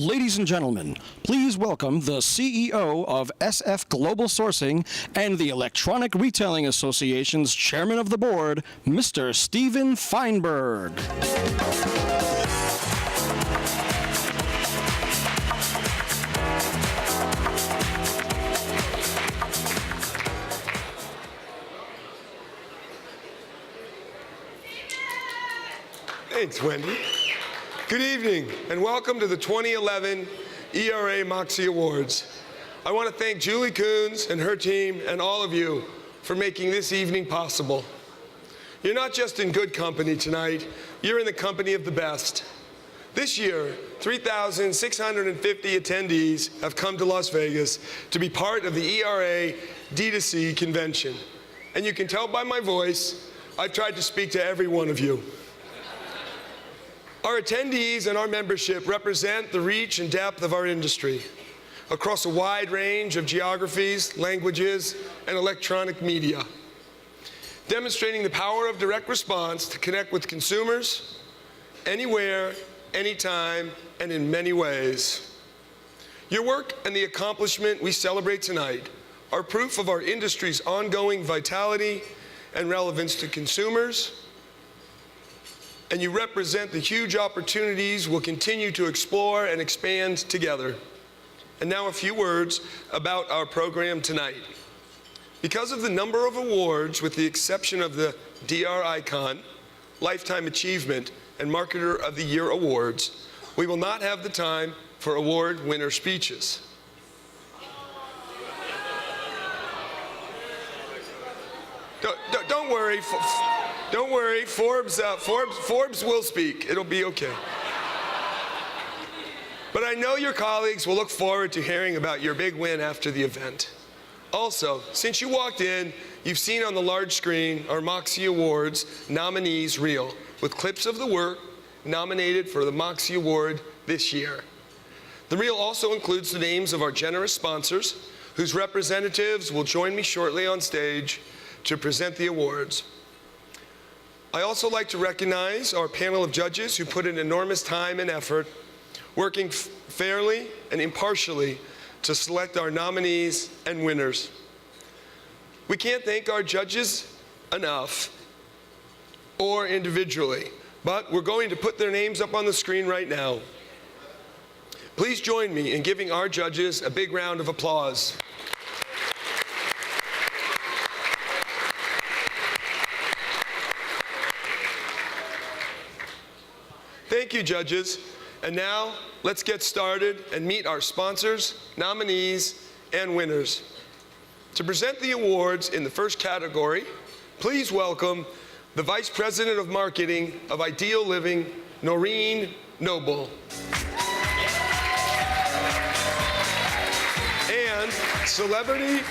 Ladies and gentlemen, please welcome the CEO of SF Global Sourcing and the Electronic Retailing Association's Chairman of the Board, Mr. Steven Feinberg. Thanks, Wendy. Good evening, and welcome to the 2011 ERA Moxie Awards. I want to thank Julie Coons and her team and all of you for making this evening possible. You're not just in good company tonight, you're in the company of the best. This year, 3,650 attendees have come to Las Vegas to be part of the ERA D2C convention. And you can tell by my voice, I've tried to speak to every one of you. Our attendees and our membership represent the reach and depth of our industry across a wide range of geographies, languages, and electronic media, demonstrating the power of direct response to connect with consumers anywhere, anytime, and in many ways. Your work and the accomplishment we celebrate tonight are proof of our industry's ongoing vitality and relevance to consumers, and you represent the huge opportunities we'll continue to explore and expand together. And now a few words about our program tonight. Because of the number of awards, with the exception of the DR Icon, Lifetime Achievement, and Marketer of the Year awards, we will not have the time for award winner speeches. Don't worry. Don't worry, Forbes will speak. It'll be okay. But I know your colleagues will look forward to hearing about your big win after the event. Also, since you walked in, you've seen on the large screen our Moxie Awards nominees reel with clips of the work nominated for the Moxie Award this year. The reel also includes the names of our generous sponsors, whose representatives will join me shortly on stage to present the awards. I also like to recognize our panel of judges who put in enormous time and effort working fairly and impartially to select our nominees and winners. We can't thank our judges enough or individually, but we're going to put their names up on the screen right now. Please join me in giving our judges a big round of applause. Thank you, judges. And now, let's get started and meet our sponsors, nominees, and winners. To present the awards in the first category, please welcome the Vice President of Marketing of Ideal Living, Noreen Noble. And celebrity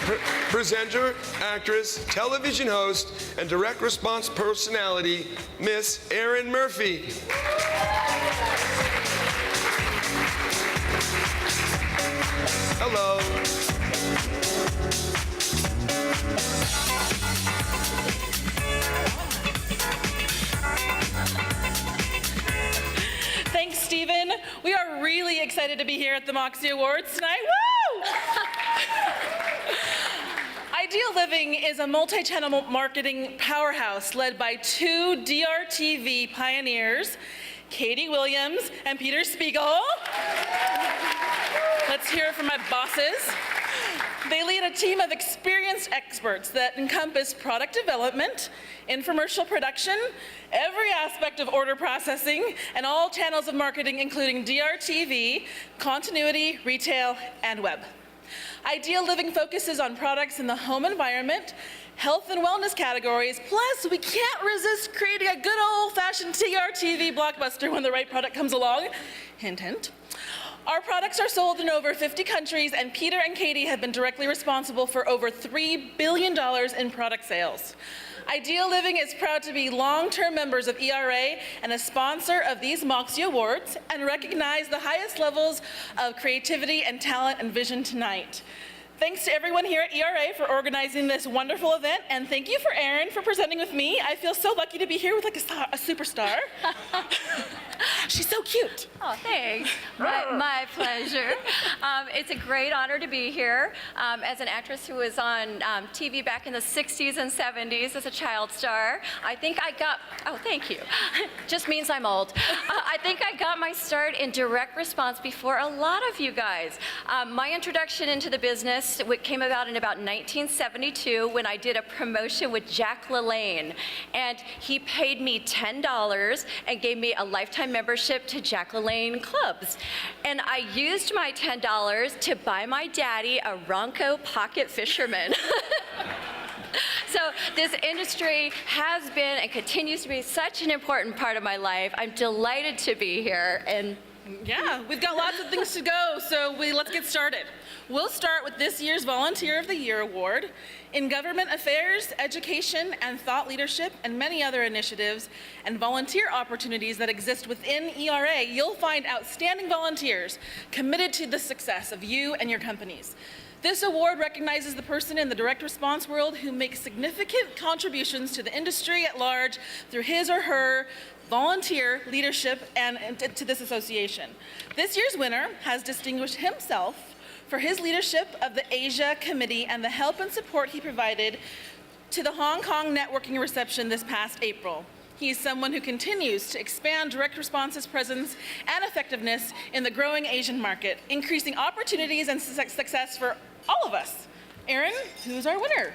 presenter, actress, television host, and direct response personality, Miss Erin Murphy. Hello. Thanks, Steven. We are really excited to be here at the Moxie Awards tonight. Woo! Ideal Living is a multi-channel marketing powerhouse led by two DRTV pioneers, Katie Williams and Peter Spiegel. Let's hear it from my bosses. They lead a team of experienced experts that encompass product development, infomercial production, every aspect of order processing, and all channels of marketing, including DRTV, continuity, retail, and web. Ideal Living focuses on products in the home environment, health and wellness categories, plus we can't resist creating a good old-fashioned DRTV blockbuster when the right product comes along. Hint, hint. Our products are sold in over 50 countries, and Peter and Katie have been directly responsible for over $3 billion in product sales. Ideal Living is proud to be long-term members of ERA and a sponsor of these Moxie Awards and recognize the highest levels of creativity and talent and vision tonight. Thanks to everyone here at ERA for organizing this wonderful event, and thank you for Erin for presenting with me. I feel so lucky to be here with like a superstar. She's so cute. Oh, thanks. My pleasure. It's a great honor to be here. As an actress who was on TV back in the 60s and 70s as a child star, I think I got, oh, thank you. Just means I'm old. I think I got my start in direct response before a lot of you guys. My introduction into the business came about in about 1972 when I did a promotion with Jack LaLanne. And he paid me $10 and gave me a lifetime membership to Jack LaLanne clubs. And I used my $10 to buy my daddy a Ronco pocket fisherman. So this industry has been and continues to be such an important part of my life. I'm delighted to be here. And yeah, we've got lots of things to go, so let's get started. We'll start with this year's Volunteer of the Year Award. In government affairs, education, and thought leadership, and many other initiatives and volunteer opportunities that exist within ERA, you'll find outstanding volunteers committed to the success of you and your companies. This award recognizes the person in the direct response world who makes significant contributions to the industry at large through his or her volunteer leadership and to this association. This year's winner has distinguished himself for his leadership of the Asia Committee and the help and support he provided to the Hong Kong networking reception this past April. He is someone who continues to expand direct response's presence and effectiveness in the growing Asian market, increasing opportunities and success for all of us. Erin, who's our winner?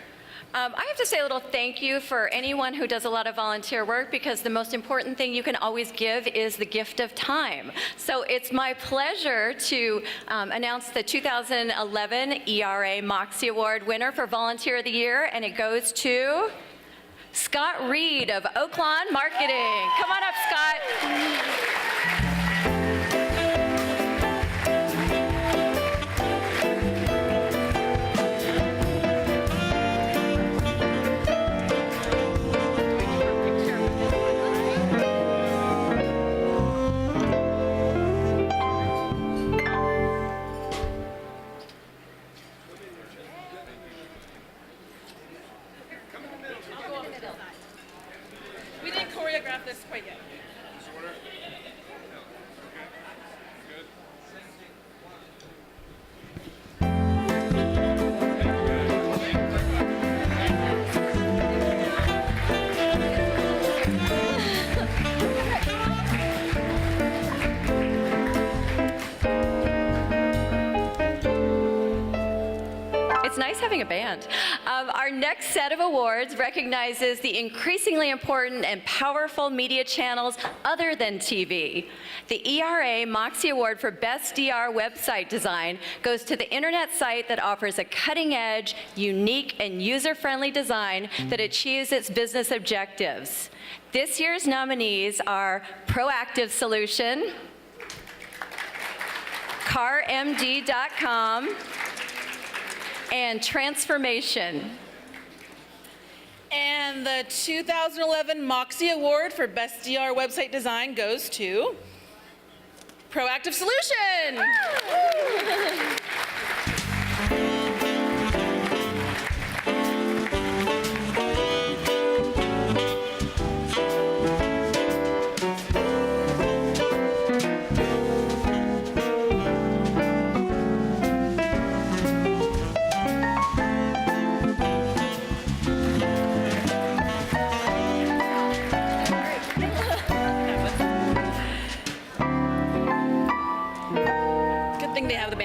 I have to say a little thank you for anyone who does a lot of volunteer work, because the most important thing you can always give is the gift of time. So it's my pleasure to announce the 2011 ERA Moxie Award winner for Volunteer of the Year, and it goes to Scott Reed of Oaklawn Marketing. Come on up, Scott. We didn't choreograph this quite yet. It's nice having a band. Our next set of awards recognizes the increasingly important and powerful media channels other than TV. The ERA Moxie Award for Best DR Website Design goes to the internet site that offers a cutting-edge, unique, and user-friendly design that achieves its business objectives. This year's nominees are Proactive Solution, CarMD.com, and Transformation. And the 2011 Moxie Award for Best DR Website Design goes to Proactive Solution.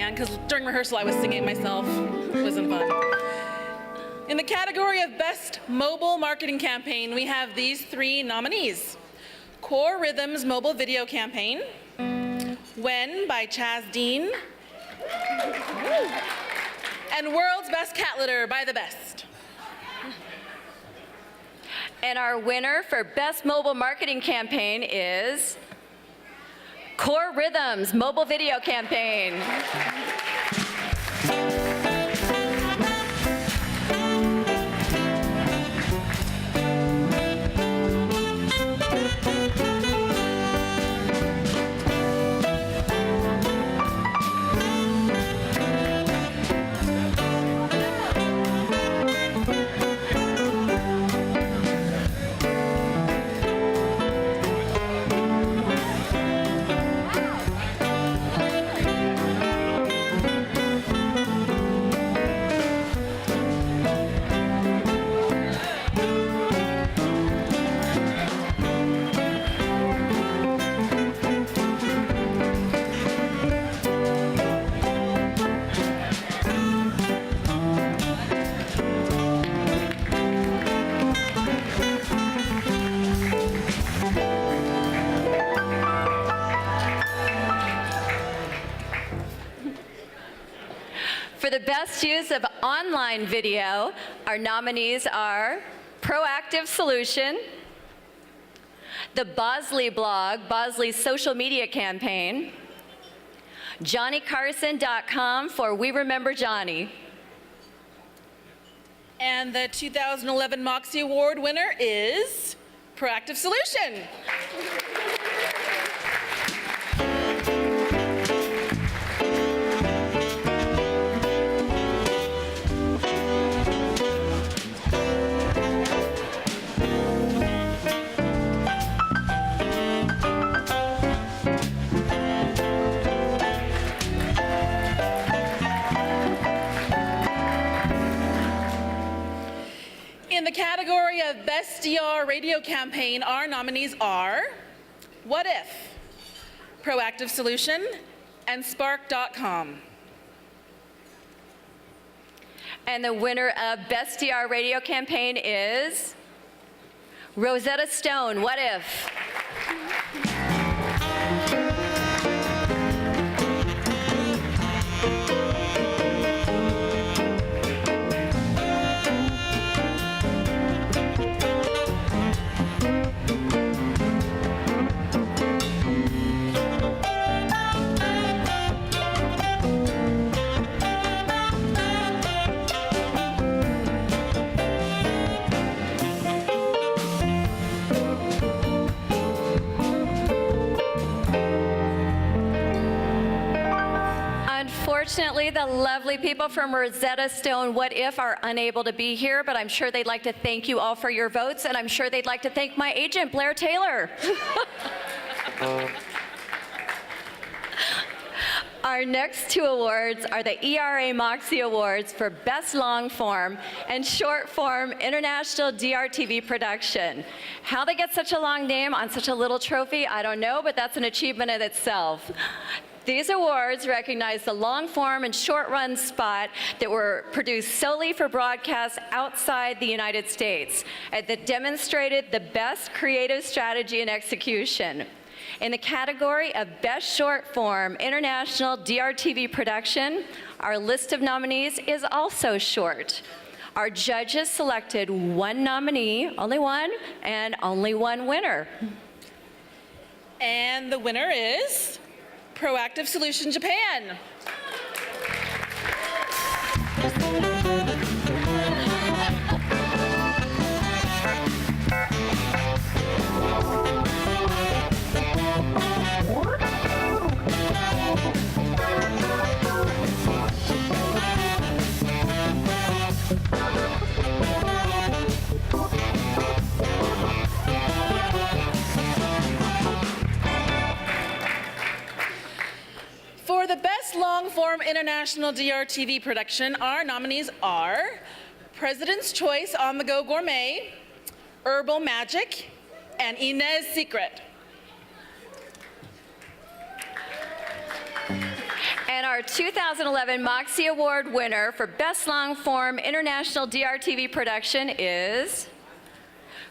Because during rehearsal I was singing myself. It wasn't fun. In the category of Best Mobile Marketing Campaign, we have these three nominees. Core Rhythms Mobile Video Campaign, When by Chaz Dean, and World's Best Cat Litter by The Best. And our winner for Best Mobile Marketing Campaign is Core Rhythms Mobile Video Campaign. best use of online video, our nominees are Proactive Solution, the Bosley blog, Bosley's social media campaign, JohnnyCarson.com for We Remember Johnny. And the 2011 Moxie Award winner is Proactive Solution. In the category of Best DR Radio Campaign, our nominees are What If, Proactive Solution, and Spark.com. And the winner of Best DR Radio Campaign is Rosetta Stone, What If? Unfortunately, the lovely people from Rosetta Stone What If are unable to be here, but I'm sure they'd like to thank you all for your votes, and I'm sure they'd like to thank my agent, Blair Taylor. Our next two awards are the ERA Moxie Awards for Best Long Form and Short Form International DRTV Production. How they get such a long name on such a little trophy, I don't know, but that's an achievement in itself. These awards recognize the long-form and short-run spot that were produced solely for broadcast outside the United States and that demonstrated the best creative strategy and execution. In the category of Best Short Form International DRTV Production, our list of nominees is also short. Our judges selected one nominee, only one, and only one winner. And the winner is Proactive Solution Japan. For the Best Long-Form International DRTV Production, our nominees are President's Choice On the Go Gourmet, Herbal Magic, and Inez Secret. And our 2011 Moxie Award winner for Best Long Form International DRTV Production is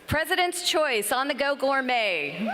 President's Choice On the Go Gourmet.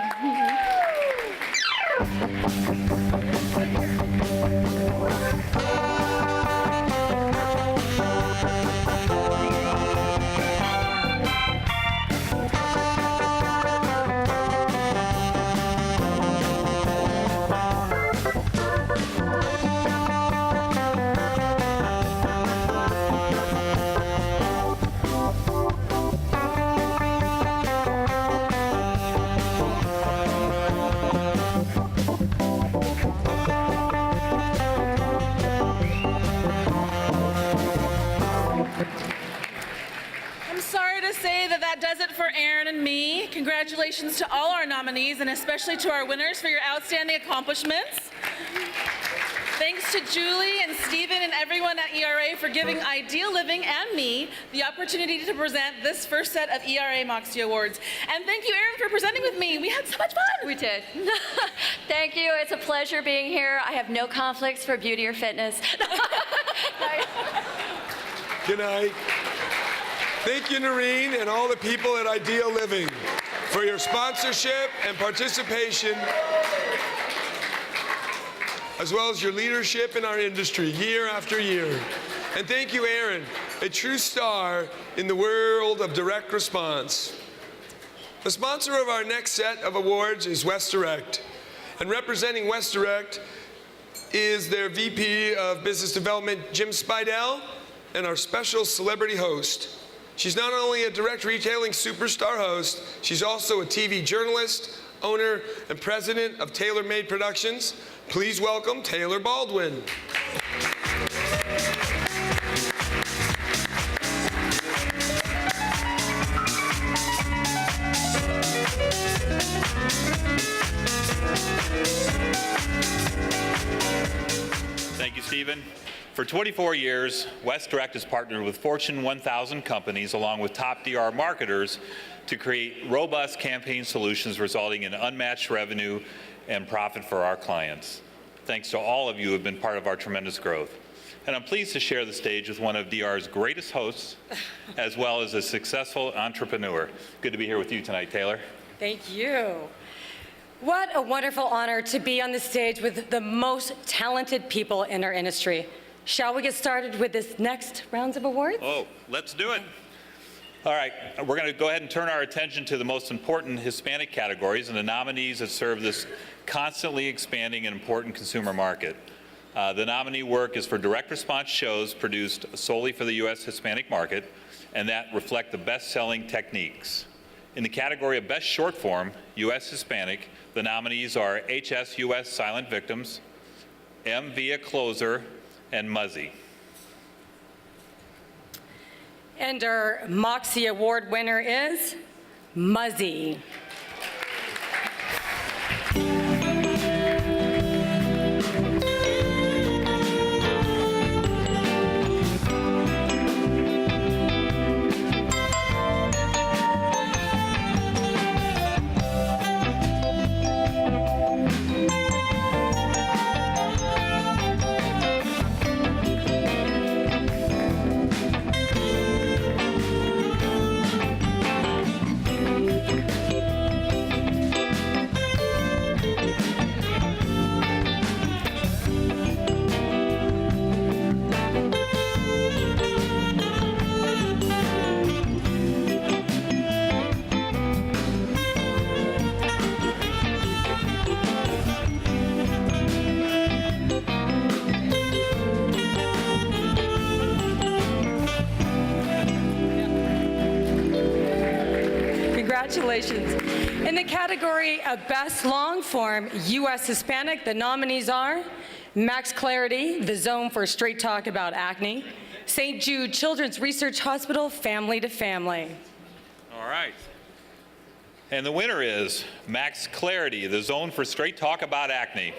That does it for Aaron and me. Congratulations to all our nominees and especially to our winners for your outstanding accomplishments. Thanks to Julie and Stephen and everyone at ERA for giving Ideal Living and me the opportunity to present this first set of ERA Moxie Awards. And thank you, Aaron, for presenting with me. We had so much fun. We did. Thank you. It's a pleasure being here. I have no conflicts for beauty or fitness. Good night. Thank you, Noreen, and all the people at Ideal Living for your sponsorship and participation, as well as your leadership in our industry year after year. And thank you, Aaron, a true star in the world of direct response. The sponsor of our next set of awards is West Direct. And representing West Direct is their VP of Business Development, Jim Spidell, and our special celebrity host. She's not only a direct retailing superstar host, she's also a TV journalist, owner, and president of Tailor Made Productions. Please welcome Taylor Baldwin. Thank you, Stephen. For 24 years, West Direct has partnered with Fortune 1000 companies along with top DR marketers to create robust campaign solutions resulting in unmatched revenue and profit for our clients. Thanks to all of you who have been part of our tremendous growth. And I'm pleased to share the stage with one of DR's greatest hosts, as well as a successful entrepreneur. Good to be here with you tonight, Taylor. Thank you. What a wonderful honor to be on the stage with the most talented people in our industry. Shall we get started with this next rounds of awards? Oh, let's do it. All right, we're going to go ahead and turn our attention to the most important Hispanic categories and the nominees that serve this constantly expanding and important consumer market. The nominee work is for direct response shows produced solely for the U.S. Hispanic market and that reflect the best-selling techniques. In the category of Best Short Form, U.S. Hispanic, the nominees are HS U.S. Silent Victims, M Via Closer, and Muzzy. And our Moxie Award winner is Muzzy. Congratulations. In the category of Best Long Form U.S. Hispanic, the nominees are Max Clarity, The Zone for Straight Talk About Acne, St. Jude Children's Research Hospital, Family to Family. All right. And the winner is Max Clarity, The Zone for Straight Talk About Acne.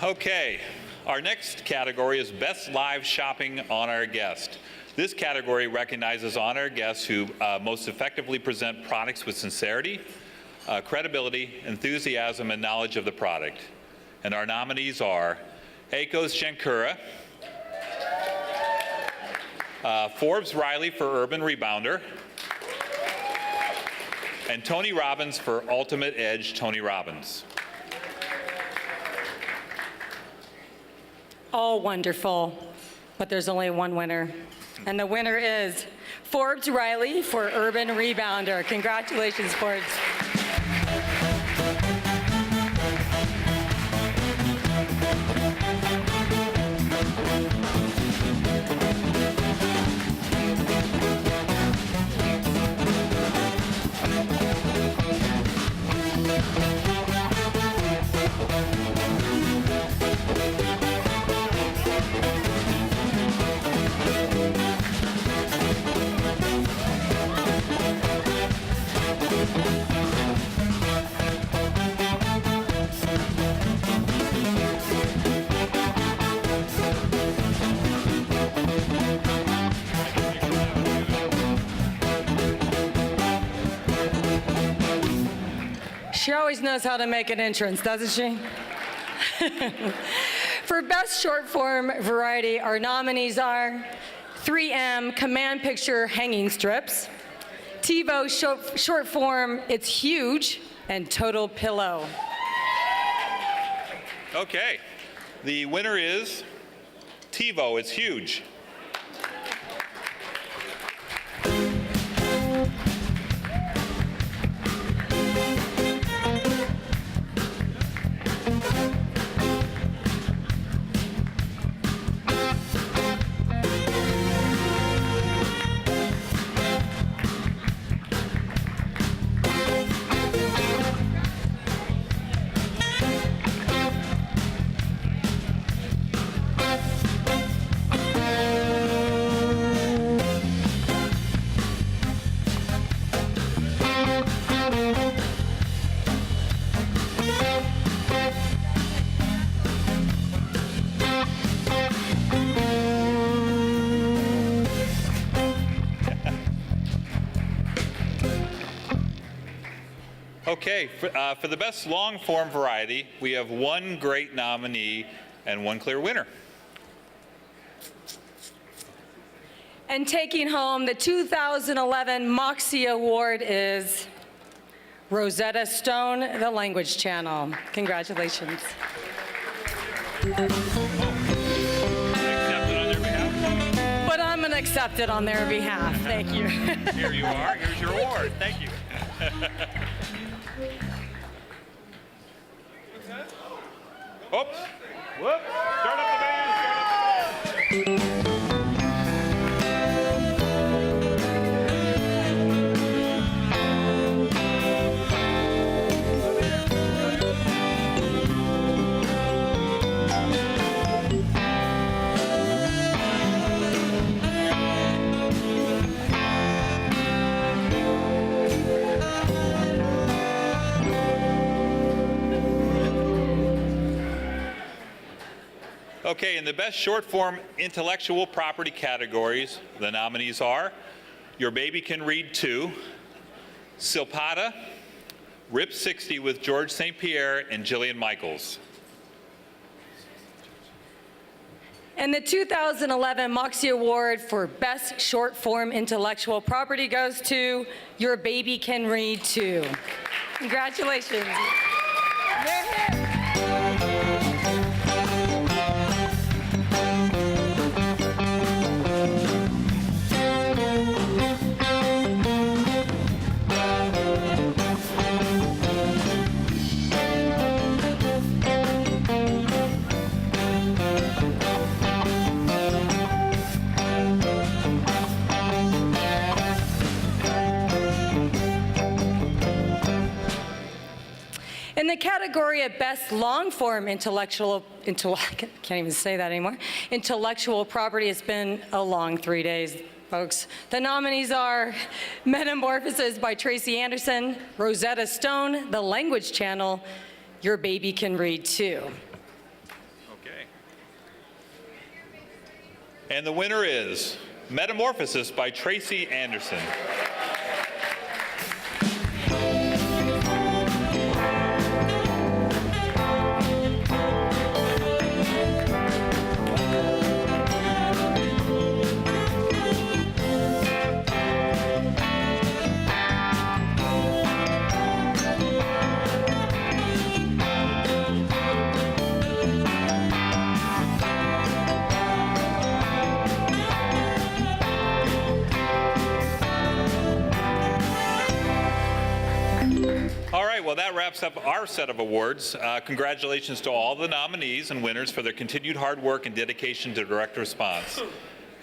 Okay, our next category is Best Live Shopping on Our Guest. This category recognizes on our guests who most effectively present products with sincerity, credibility, enthusiasm, and knowledge of the product. And our nominees are Akos Shankura, Forbes Riley for Urban Rebounder, and Tony Robbins for Ultimate Edge Tony Robbins. All wonderful, but there's only one winner. And the winner is Forbes Riley for Urban Rebounder. Congratulations, Forbes. She always knows how to make an entrance, doesn't she? For Best Short Form Variety, our nominees are 3M Command Picture Hanging Strips, TiVo Short Form It's Huge, and Total Pillow. Okay, the winner is TiVo It's Huge. Okay, for the best long form variety, we have one great nominee and one clear winner. And taking home the 2011 Moxie Award is Rosetta Stone, The Language Channel. Congratulations. Accepted on their behalf? But I'm going to accept it on their behalf. Thank you. Here you are. Here's your award. Thank you. Oops. Whoop. Start up the band. Start up the band. Okay, in the best short form intellectual property categories, the nominees are Your Baby Can Read Too, Silpada, Rip 60 with George St. Pierre and Jillian Michaels. And the 2011 Moxie Award for Best Short Form Intellectual Property goes to Your Baby Can Read Too. Congratulations. In the category of Best Long-Form Intellectual Property, it's been a long 3 days, folks. The nominees are Metamorphosis by Tracy Anderson, Rosetta Stone, The Language Channel, Your Baby Can Read Too. Okay. And the winner is Metamorphosis by Tracy Anderson. Well, that wraps up our set of awards. Congratulations to all the nominees and winners for their continued hard work and dedication to direct response.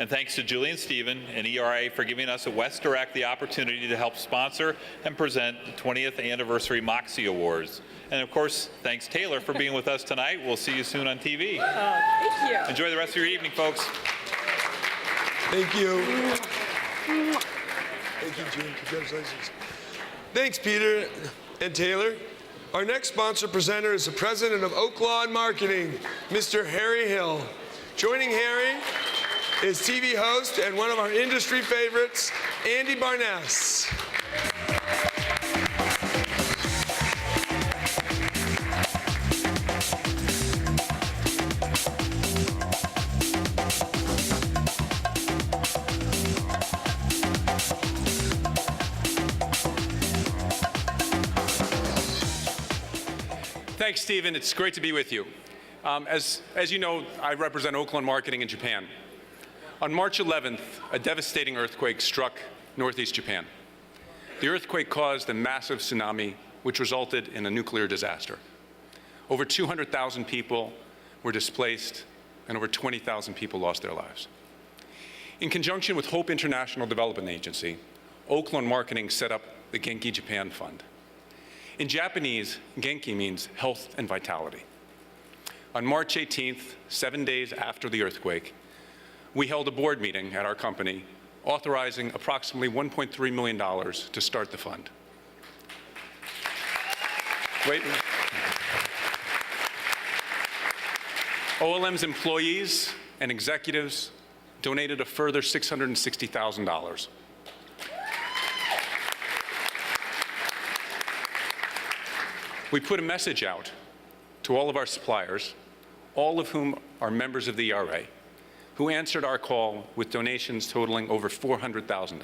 And thanks to Julie and Stephen and ERA for giving us at West Direct the opportunity to help sponsor and present the 20th Anniversary Moxie Awards. And of course, thanks Taylor for being with us tonight. We'll see you soon on TV. Thank you. Enjoy the rest of your evening, folks. Thank you. Thank you, June. Congratulations. Thanks, Peter and Taylor. Our next sponsor presenter is the president of Oak Lawn Marketing, Mr. Harry Hill. Joining Harry is TV host and one of our industry favorites, Andy Barness. Thanks, Stephen. It's great to be with you. As you know, I represent Oakland marketing in Japan. On March 11th, a devastating earthquake struck northeast Japan. The earthquake caused a massive tsunami, which resulted in a nuclear disaster. Over 200,000 people were displaced, and over 20,000 people lost their lives. In conjunction with Hope International Development Agency, Oakland Marketing set up the Genki Japan Fund. In Japanese, Genki means health and vitality. On March 18th, 7 days after the earthquake, we held a board meeting at our company authorizing approximately $1.3 million to start the fund. OLM's employees and executives donated a further $660,000. We put a message out to all of our suppliers, all of whom are members of the ERA, who answered our call with donations totaling over $400,000.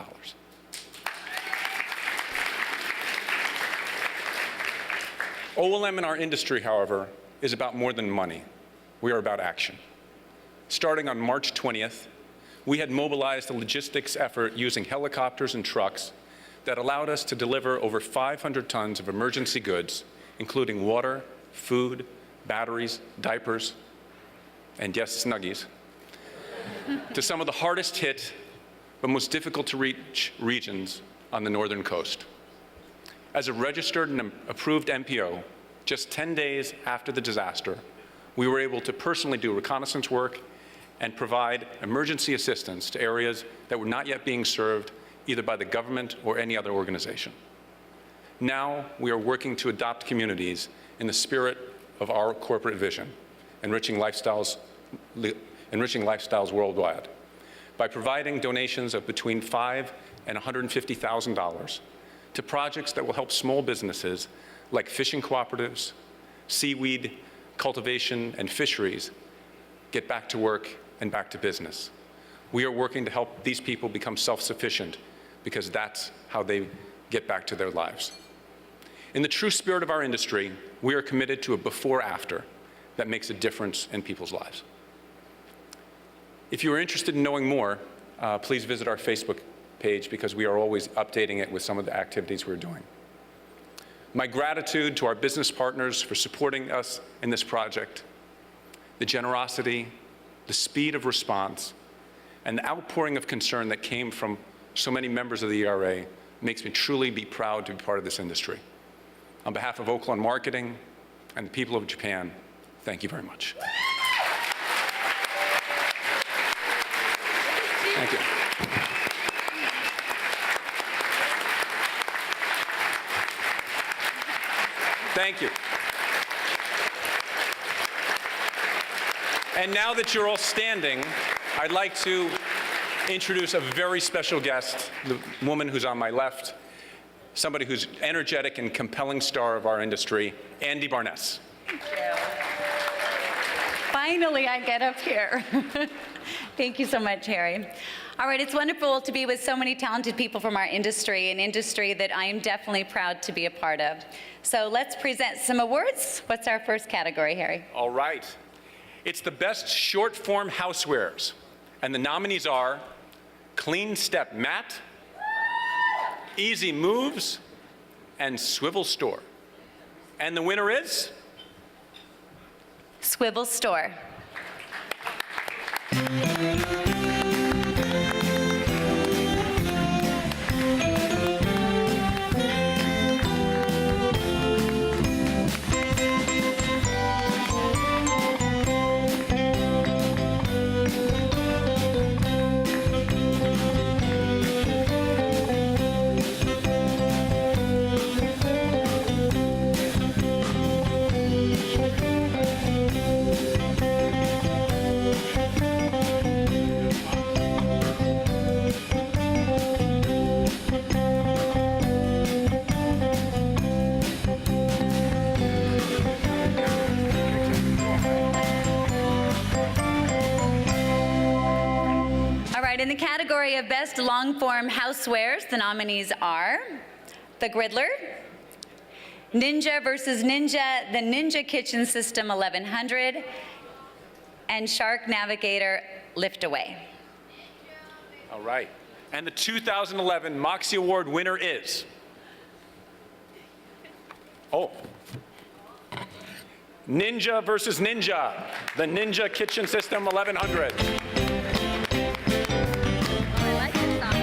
OLM in our industry, however, is about more than money. We are about action. Starting on March 20th, we had mobilized a logistics effort using helicopters and trucks that allowed us to deliver over 500 tons of emergency goods, including water, food, batteries, diapers, and yes, Snuggies, to some of the hardest hit but most difficult to reach regions on the northern coast. As a registered and approved MPO, just 10 days after the disaster, we were able to personally do reconnaissance work and provide emergency assistance to areas that were not yet being served either by the government or any other organization. Now we are working to adopt communities in the spirit of our corporate vision, enriching lifestyles worldwide, by providing donations of between $5,000 and $150,000 to projects that will help small businesses like fishing cooperatives, seaweed cultivation and fisheries get back to work and back to business. We are working to help these people become self-sufficient because that's how they get back to their lives. In the true spirit of our industry, we are committed to a before-after that makes a difference in people's lives. If you are interested in knowing more, please visit our Facebook page because we are always updating it with some of the activities we're doing. My gratitude to our business partners for supporting us in this project, the generosity, the speed of response, and the outpouring of concern that came from so many members of the ERA makes me truly be proud to be part of this industry. On behalf of Oakland Marketing and the people of Japan, thank you very much. Thank you. Thank you. And now that you're all standing, I'd like to introduce a very special guest, the woman who's on my left, somebody who's energetic and compelling star of our industry, Andy Barness. Thank you. Finally, I get up here. Thank you so much, Harry. All right, it's wonderful to be with so many talented people from our industry, an industry that I am definitely proud to be a part of. So let's present some awards. What's our first category, Harry? All right. It's the best short-form housewares, and the nominees are Clean Step Mat, Easy Moves, and Swivel Store. And the winner is? Swivel Store. In the category of Best Long-Form Housewares, the nominees are the Griddler, Ninja versus Ninja, the Ninja Kitchen System 1100, and Shark Navigator Lift Away. All right. And the 2011 Moxie Award winner is, Ninja versus Ninja, the Ninja Kitchen System 1100. I like this song.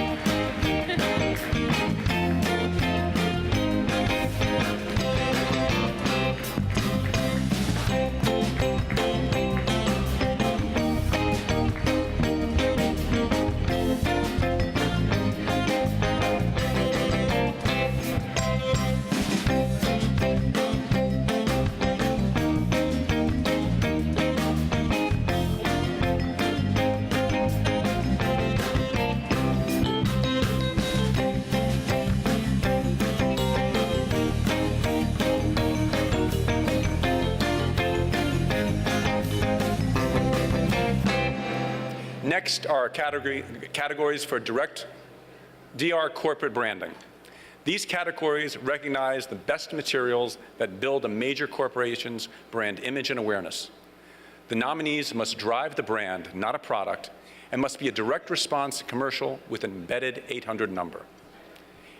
Next are categories for direct DR corporate branding. These categories recognize the best materials that build a major corporation's brand image and awareness. The nominees must drive the brand, not a product, and must be a direct response commercial with an embedded 800 number.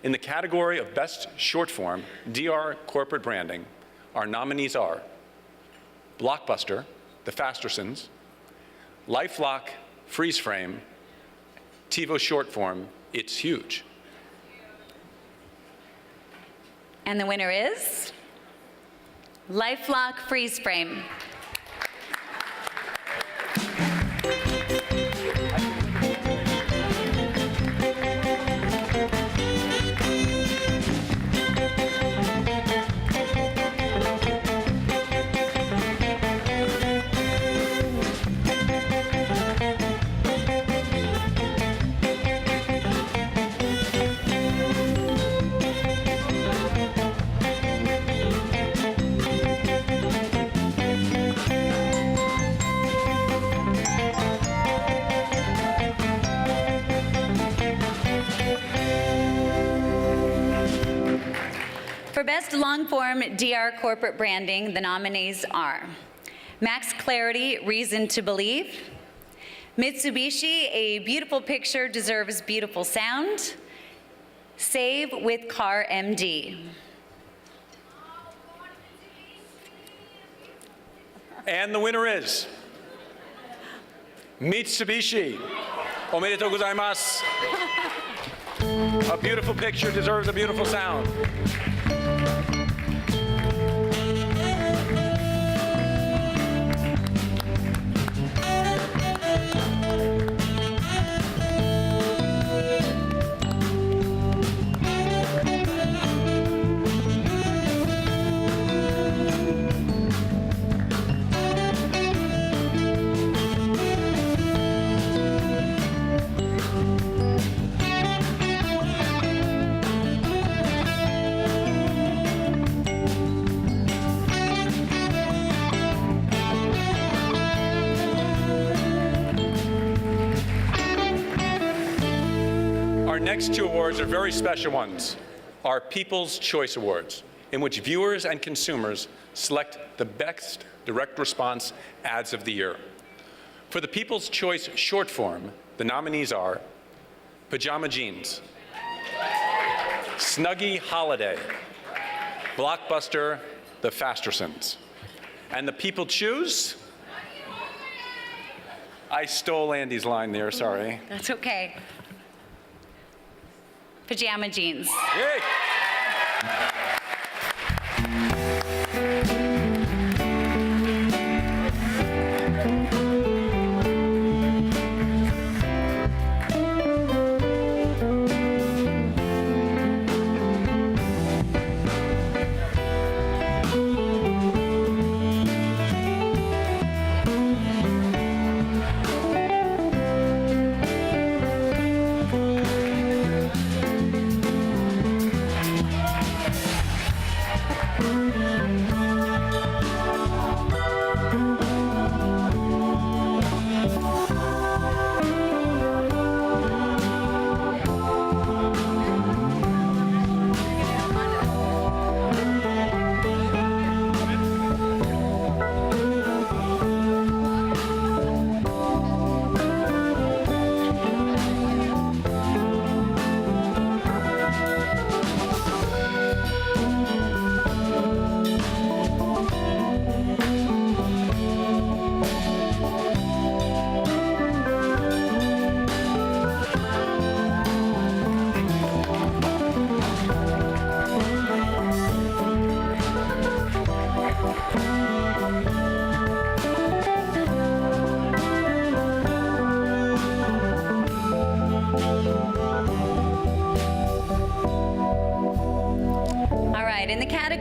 In the category of best short form DR corporate branding, our nominees are Blockbuster, The Fastersons, LifeLock, Freeze Frame, TiVo short form, It's Huge. And the winner is LifeLock Freeze Frame. For Best Long-Form DR Corporate Branding, the nominees are Max Clarity, Reason to Believe, Mitsubishi, A Beautiful Picture Deserves Beautiful Sound, Save with Car MD. And the winner is Mitsubishi. Omedetou gozaimasu. A beautiful picture deserves a beautiful sound. Our next two awards are very special ones. Our People's Choice Awards, in which viewers and consumers select the best direct response ads of the year. For the People's Choice short form, the nominees are Pajama Jeans, Snuggie Holiday, Blockbuster, The Fastersons. And the people choose? I stole Andy's line there, sorry. That's okay. Pajama Jeans. Yay!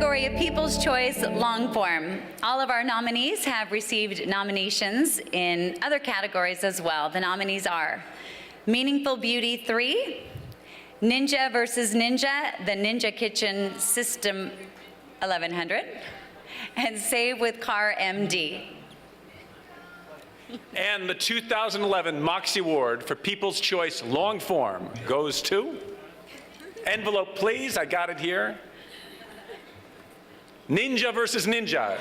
category of People's Choice long form. All of our nominees have received nominations in other categories as well. The nominees are Meaningful Beauty 3, Ninja vs. Ninja, the Ninja Kitchen System 1100, and Save with Car MD. And the 2011 Moxie Award for People's Choice long form goes to, envelope please, I got it here. Ninja vs. Ninja,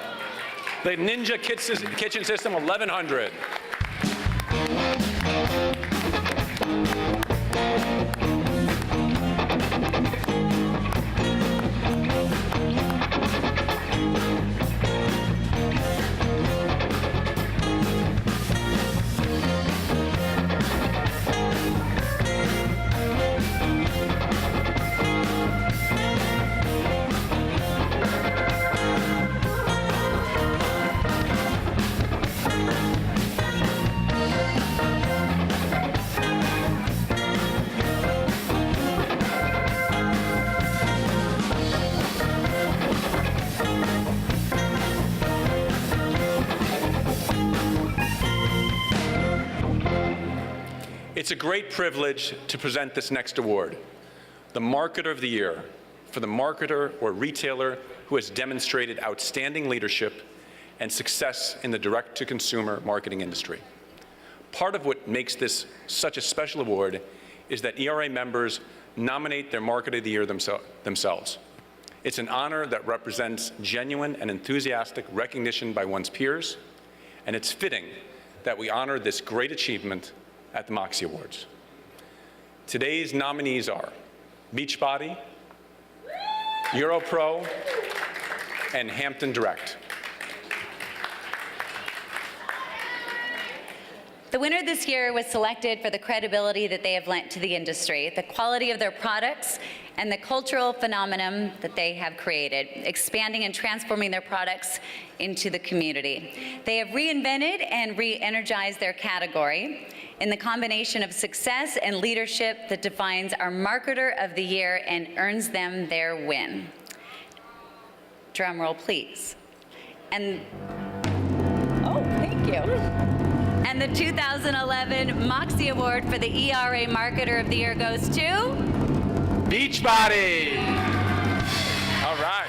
the Ninja Kitchen System 1100. It's a great privilege to present this next award, the Marketer of the Year, for the marketer or retailer who has demonstrated outstanding leadership and success in the direct-to-consumer marketing industry. Part of what makes this such a special award is that ERA members nominate their Marketer of the Year themselves. It's an honor that represents genuine and enthusiastic recognition by one's peers, and it's fitting that we honor this great achievement at the Moxie Awards. Today's nominees are Beachbody, Europro, and Hampton Direct. The winner this year was selected for the credibility that they have lent to the industry, the quality of their products, and the cultural phenomenon that they have created, expanding and transforming their products into the community. They have reinvented and re-energized their category in the combination of success and leadership that defines our Marketer of the Year and earns them their win. Drum roll, please. And, oh, thank you. And the 2011 Moxie Award for the ERA Marketer of the Year goes to Beachbody. All right.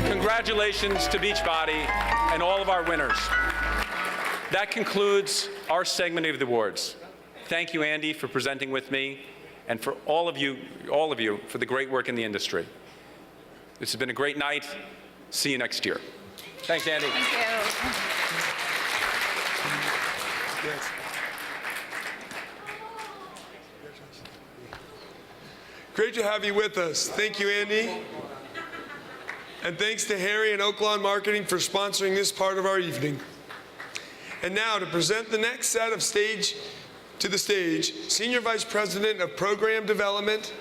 Congratulations to Beachbody and all of our winners. That concludes our segment of the awards. Thank you, Andy, for presenting with me, and for all of you for the great work in the industry. This has been a great night. See you next year. Thanks, Andy. Thank you. Yes. Great to have you with us. Thank you, Andy. And thanks to Harry and Oaklawn Marketing for sponsoring this part of our evening. And now to present the next set of stage, Senior Vice President of Program Development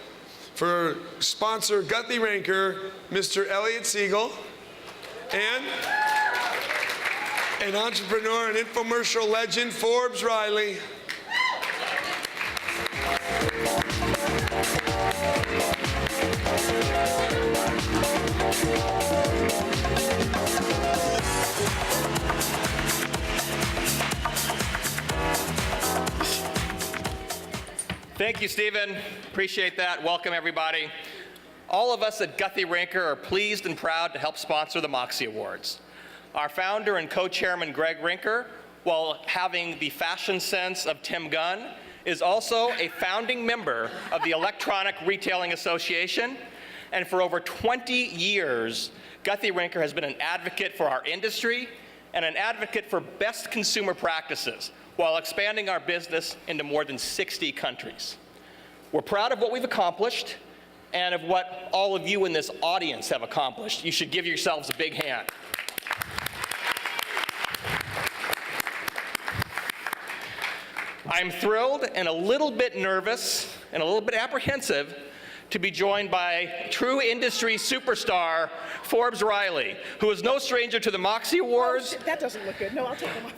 for sponsor Guthrie Ranker, Mr. Elliot Siegel, and an entrepreneur and infomercial legend, Forbes Riley. Thank you, Stephen. Appreciate that. Welcome, everybody. All of us at Guthrie Ranker are pleased and proud to help sponsor the Moxie Awards. Our founder and co-chairman, Greg Rinker, while having the fashion sense of Tim Gunn, is also a founding member of the Electronic Retailing Association, and for over 20 years Guthy-Rinker has been an advocate for our industry and an advocate for best consumer practices while expanding our business into more than 60 countries. We're proud of what we've accomplished and of what all of you in this audience have accomplished. You should give yourselves a big hand. I'm thrilled and a little bit nervous and a little bit apprehensive to be joined by true industry superstar Forbes Riley, who is no stranger to the Moxie Awards. Oh, shit, that doesn't look good. No, I'll take them off.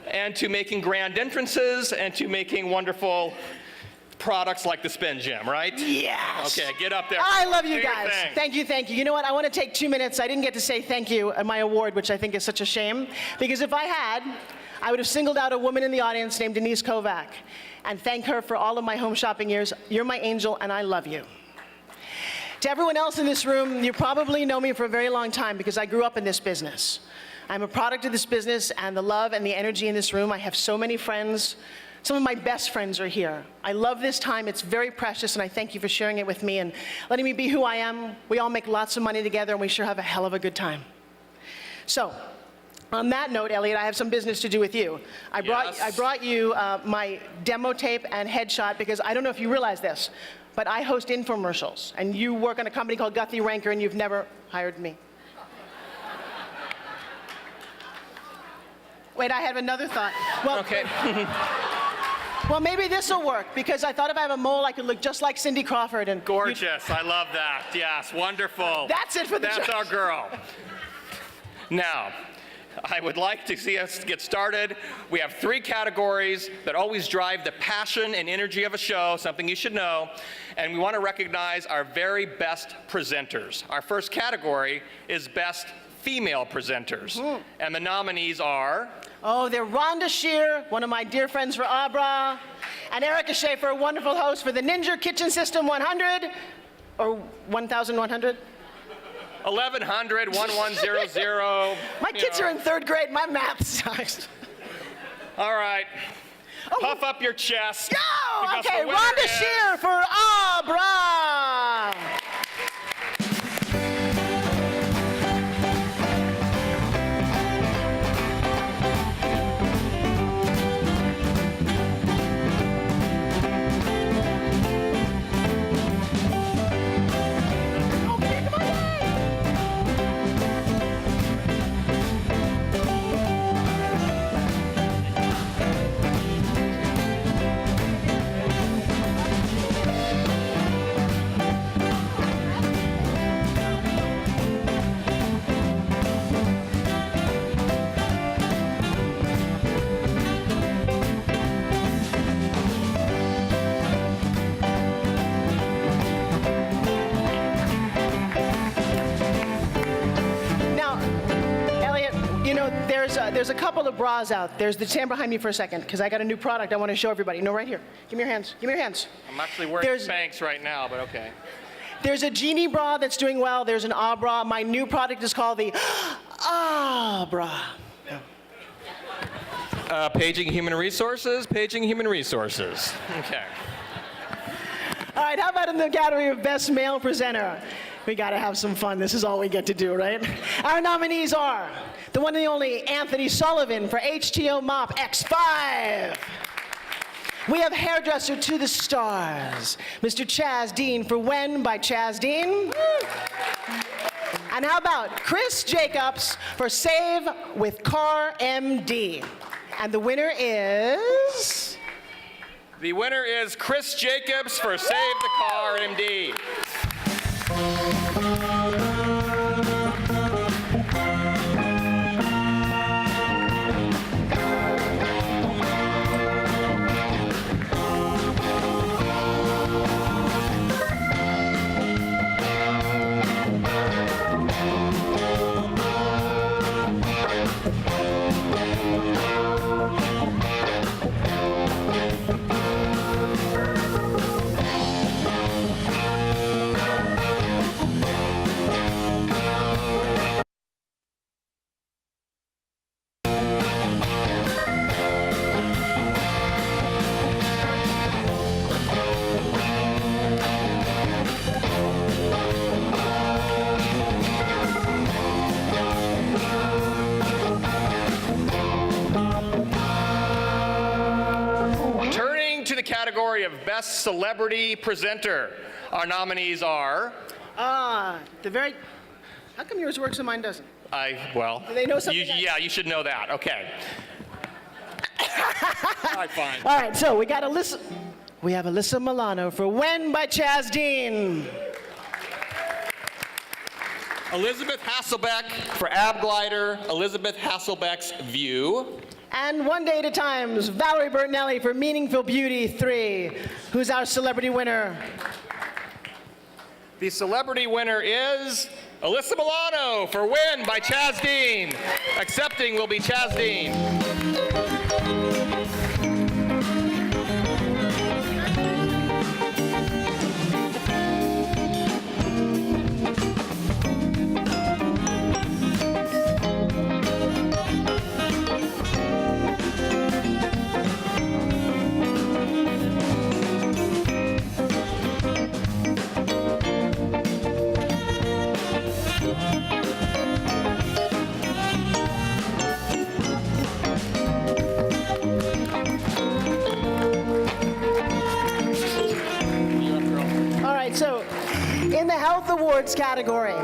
And to making grand entrances and to making wonderful products like the Spin Gym, right? Yes. Okay, get up there. I love Do you your guys. thing. Thank you, thank you. You know what? I want to take 2 minutes. I didn't get to say thank you at my award, which I think is such a shame. Because if I had, I would have singled out a woman in the audience named Denise Kovac and thank her for all of my home shopping years. You're my angel, and I love you. To everyone else in this room, you probably know me for a very long time because I grew up in this business. I'm a product of this business and the love and the energy in this room. I have so many friends. Some of my best friends are here. I love this time. It's very precious, and I thank you for sharing it with me and letting me be who I am. We all make lots of money together, and we sure have a hell of a good time. So, on that note, Elliot, I have some business to do with you. I brought you my demo tape and headshot because I don't know if you realize this, but I host infomercials, and you work on a company called Guthy-Rinker, and you've never hired me. Wait, I have another thought. Well, Okay. well, maybe this will work because I thought if I have a mole, I could look just like Cindy Crawford. And Gorgeous. I love that. Yes, wonderful. That's it for the That's judge. our girl. Now, I would like to see us get started. We have 3 categories that always drive the passion and energy of a show, something you should know, and we want to recognize our very best presenters. Our first category is Best Female Presenters, and the nominees are... Oh, they're Rhonda Shear, one of my dear friends for Abra, and Erica Schaefer, a wonderful host for the Ninja Kitchen System 100, or 1,100. 1100, 1100. My kids are in 3rd grade. My math sucks. All right. Puff up your chest. No! because Okay, the winner Rhonda is- Shear for Abra. There's a couple of bras out. Stand behind me for a second, because I got a new product I want to show everybody. No, right here. Give me your hands. Give me your hands. I'm actually wearing Spanx right now, but okay. There's a Genie bra that's doing well. There's an Ah bra. My new product is called the Ah bra. Paging Human Resources, Paging Human Resources. Okay. All right, how about in the category of Best Male Presenter? We got to have some fun. This is all we get to do, right? Our nominees are the one and the only Anthony Sullivan for HTO Mop X5. We have Hairdresser to the Stars, Mr. Chaz Dean for When by Chaz Dean. And how about Chris Jacobs for Save with Car MD? And the winner is... The winner is Chris Jacobs for Save the Car MD. category of Best Celebrity Presenter, our nominees are... How come yours works and mine doesn't? Do they know something? Yeah, you should know that. Okay. All right, fine. All right, so we got Alyssa. We have Alyssa Milano for When by Chaz Dean. Elizabeth Hasselbeck for Ab Glider, Elizabeth Hasselbeck's View. And One Day at a Time's Valerie Bertinelli for Meaningful Beauty 3. Who's our celebrity winner? The celebrity winner is Alyssa Milano for Win by Chaz Dean. Accepting will be Chaz Dean. So, in the Health Awards category,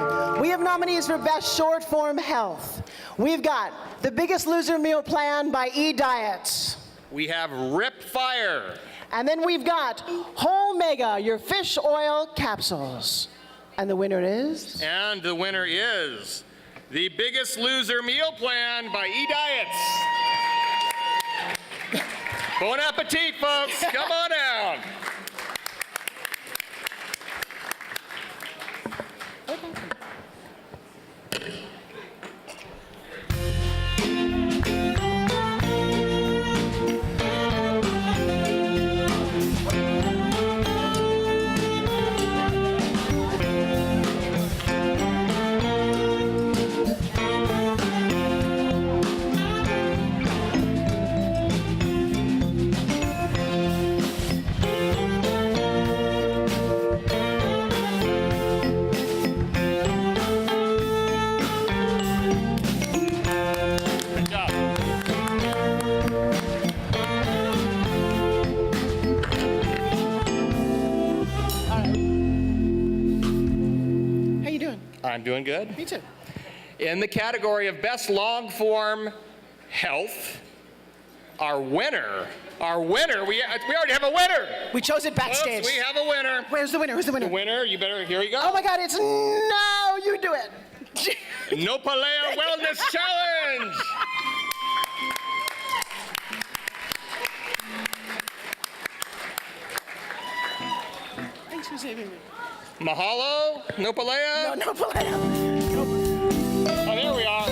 we have nominees for Best Short Form Health. We've got The Biggest Loser Meal Plan by E-Diets. We have Rip Fire. And then we've got Whole Mega, your fish oil capsules. And the winner is? And the winner is The Biggest Loser Meal Plan by E-Diets. Bon appetit, folks. Come on down. I'm doing good. Me too. In the category of Best Long Form Health, our winner, we already have a winner. We chose it backstage. Oops, we have a winner. Where's the winner? Who's the winner? The winner, you better, here you go. Oh my God, it's, no, you do it. No Paleo Wellness Challenge. Thanks for saving me. Mahalo, Nopalea? No Paleo. Oh, there we are.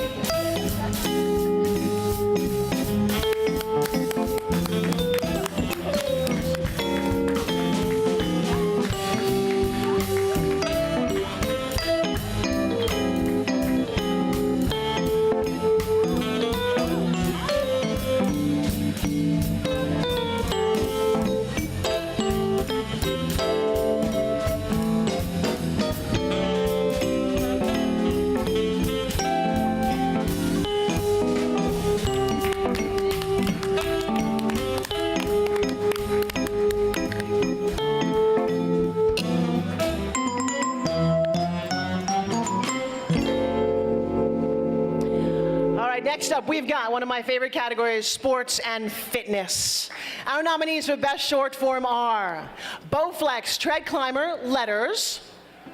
Next up, we've got one of my favorite categories, sports and fitness. Our nominees for Best Short Form are Bowflex Tread Climber Letters.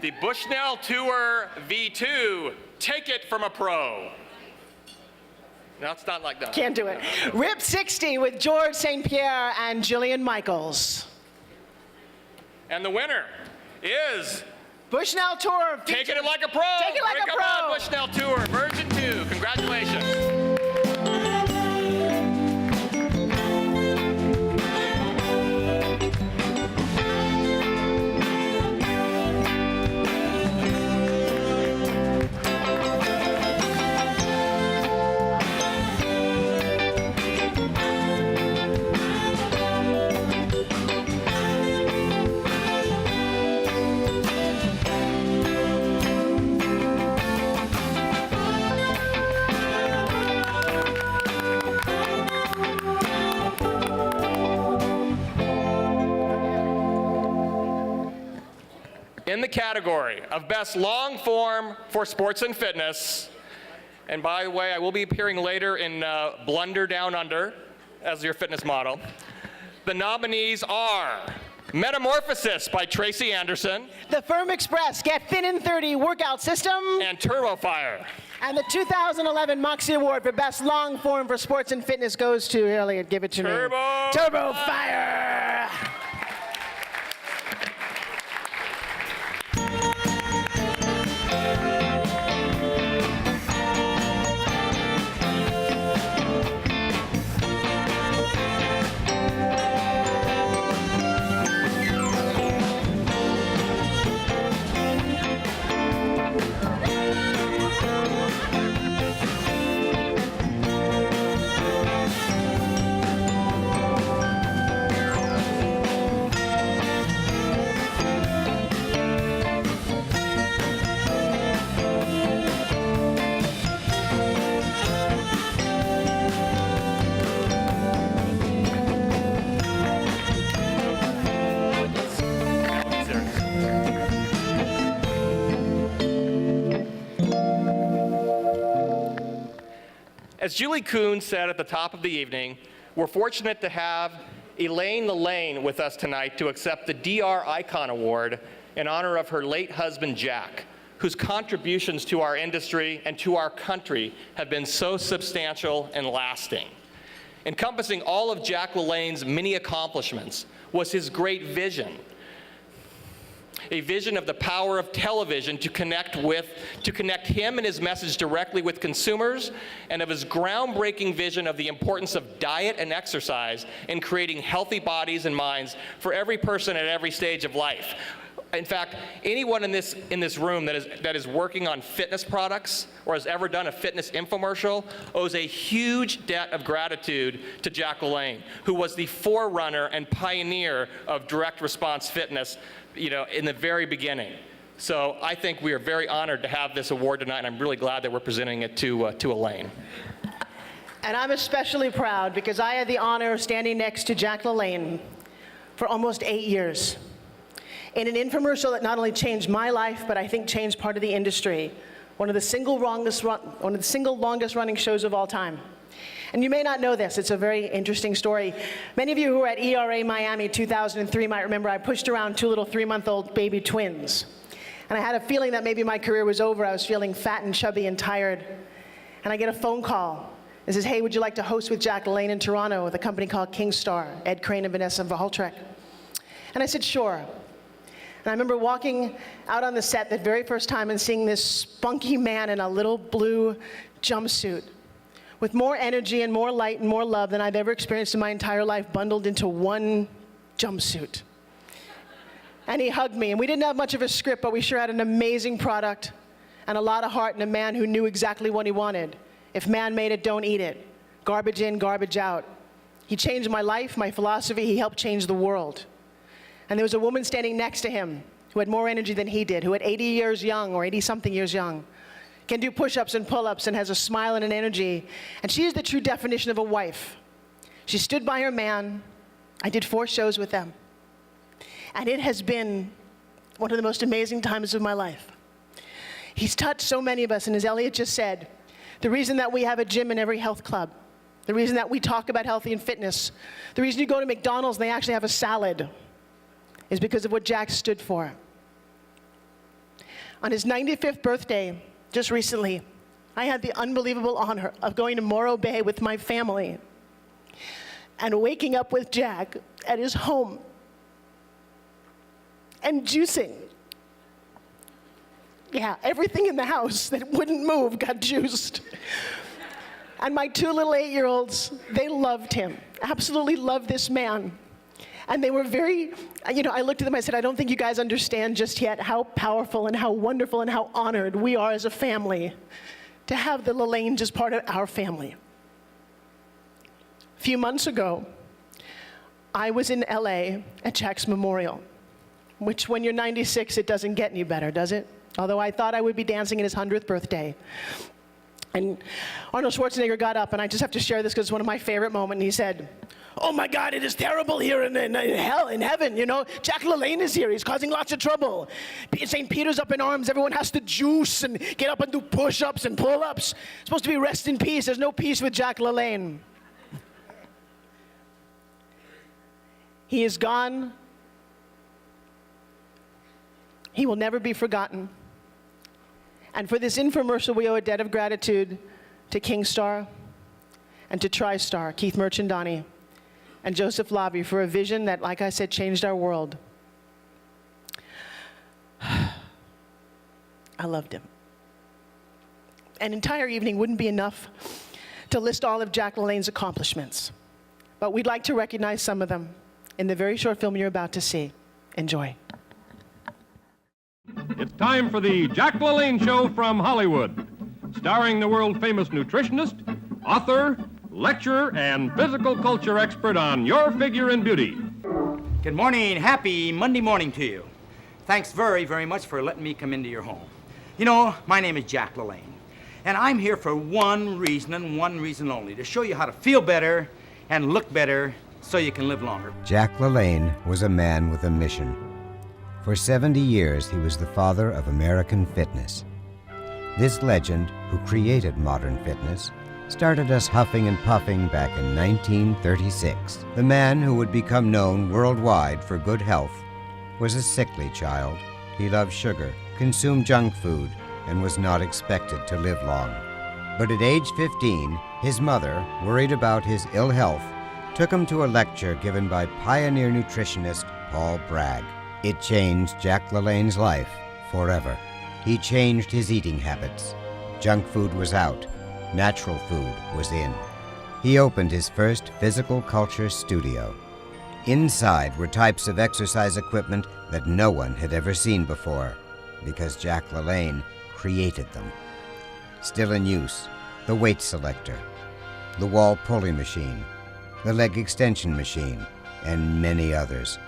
The Bushnell Tour V2, Take It From a Pro. No, it's not like that. Can't do it. Rip 60 with George St. Pierre and Jillian Michaels. And the winner is Bushnell Tour. Take It Like a Pro. Take It Like a Pro. Come on, Bushnell Tour, version 2. Congratulations. category of Best Long Form for Sports and Fitness, and by the way, I will be appearing later in Blunder Down Under as your fitness model. The nominees are Metamorphosis by Tracy Anderson. The Firm Express Get Thin in 30 workout system. And Turbo Fire. And the 2011 Moxie Award for Best Long Form for Sports and Fitness goes to, Elliot, give it to me. Turbo Fire! As Julie Kuhn said at the top of the evening, we're fortunate to have Elaine Lane with us tonight to accept the DR Icon Award in honor of her late husband, Jack, whose contributions to our industry and to our country have been so substantial and lasting. Encompassing all of Jack LaLanne's many accomplishments was his great vision, a vision of the power of television to connect him and his message directly with consumers, and of his groundbreaking vision of the importance of diet and exercise in creating healthy bodies and minds for every person at every stage of life. In fact, anyone in this room that is working on fitness products or has ever done a fitness infomercial owes a huge debt of gratitude to Jack LaLanne, who was the forerunner and pioneer of direct response fitness, in the very beginning. So I think we are very honored to have this award tonight, and I'm really glad that we're presenting it to Elaine. And I'm especially proud because I had the honor of standing next to Jack LaLanne for almost 8 years in an infomercial that not only changed my life, but I think changed part of the industry. One of the single longest running shows of all time. And you may not know this, it's a very interesting story. Many of you who were at ERA Miami 2003 might remember I pushed around 2 little 3-month-old baby twins. And I had a feeling that maybe my career was over. I was feeling fat and chubby and tired. And I get a phone call. It says, hey, would you like to host with Jack LaLanne in Toronto with a company called Kingstar, Ed Crane and Vanessa Vahaltrek? And I said, sure. And I remember walking out on the set that very first time and seeing this spunky man in a little blue jumpsuit with more energy and more light and more love than I've ever experienced in my entire life, bundled into one jumpsuit. And he hugged me, and we didn't have much of a script, but we sure had an amazing product and a lot of heart, and a man who knew exactly what he wanted. If man made it, don't eat it. Garbage in, garbage out. He changed my life, my philosophy. He helped change the world. And there was a woman standing next to him who had more energy than he did, who at 80 years young, or 80-something years young, can do push-ups and pull-ups and has a smile and an energy. And she is the true definition of a wife. She stood by her man. I did 4 shows with them. And it has been one of the most amazing times of my life. He's touched so many of us, and as Elliot just said, the reason that we have a gym in every health club, the reason that we talk about healthy and fitness, the reason you go to McDonald's and they actually have a salad is because of what Jack stood for. On his 95th birthday, just recently, I had the unbelievable honor of going to Morro Bay with my family and waking up with Jack at his home and juicing. Yeah, everything in the house that wouldn't move got juiced. And my 2 little 8-year-olds, they loved him, absolutely loved this man. And they were very, I looked at them, I said, I don't think you guys understand just yet how powerful and how wonderful and how honored we are as a family to have the LaLannes as part of our family. A few months ago, I was in LA at Jack's memorial, which when you're 96, it doesn't get any better, does it? Although I thought I would be dancing at his 100th birthday. And Arnold Schwarzenegger got up, and I just have to share this because it's one of my favorite moments, and he said, Oh my God, it is terrible here in hell, in heaven, you know. Jack LaLanne is here, he's causing lots of trouble. St. Peter's up in arms, everyone has to juice and get up and do push-ups and pull-ups. It's supposed to be rest in peace, there's no peace with Jack LaLanne. He is gone. He will never be forgotten. And for this infomercial, we owe a debt of gratitude to Kingstar and to TriStar, Keith Merchandani, and Joseph Lobby for a vision that, like I said, changed our world. I loved him. An entire evening wouldn't be enough to list all of Jack LaLanne's accomplishments, but we'd like to recognize some of them in the very short film you're about to see. Enjoy. It's time for the Jack LaLanne Show from Hollywood, starring the world-famous nutritionist, author, lecturer, and physical culture expert on your figure and beauty. Good morning. Happy Monday morning to you. Thanks very, very much for letting me come into your home. You know, my name is Jack LaLanne, and I'm here for one reason and one reason only, to show you how to feel better and look better so you can live longer. Jack LaLanne was a man with a mission. For 70 years, he was the father of American fitness. This legend, who created modern fitness, started us huffing and puffing back in 1936. The man who would become known worldwide for good health was a sickly child. He loved sugar, consumed junk food, and was not expected to live long. But at age 15, his mother, worried about his ill health, took him to a lecture given by pioneer nutritionist Paul Bragg. It changed Jack LaLanne's life forever. He changed his eating habits. Junk food was out. Natural food was in. He opened his first physical culture studio. Inside were types of exercise equipment that no one had ever seen before, because Jack LaLanne created them. Still in use, the weight selector, the wall pulley machine, the leg extension machine, and many others.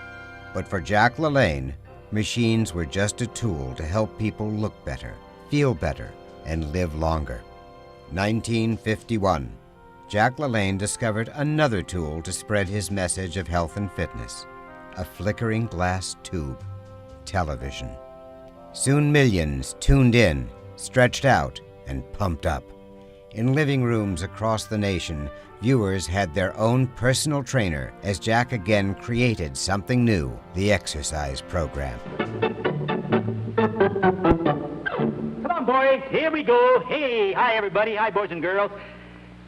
But for Jack LaLanne, machines were just a tool to help people look better, feel better, and live longer. 1951, Jack LaLanne discovered another tool to spread his message of health and fitness, a flickering glass tube, television. Soon millions tuned in, stretched out, and pumped up. In living rooms across the nation, viewers had their own personal trainer as Jack again created something new, the exercise program. Come on, boys. Here we go. Hey, hi, everybody. Hi, boys and girls.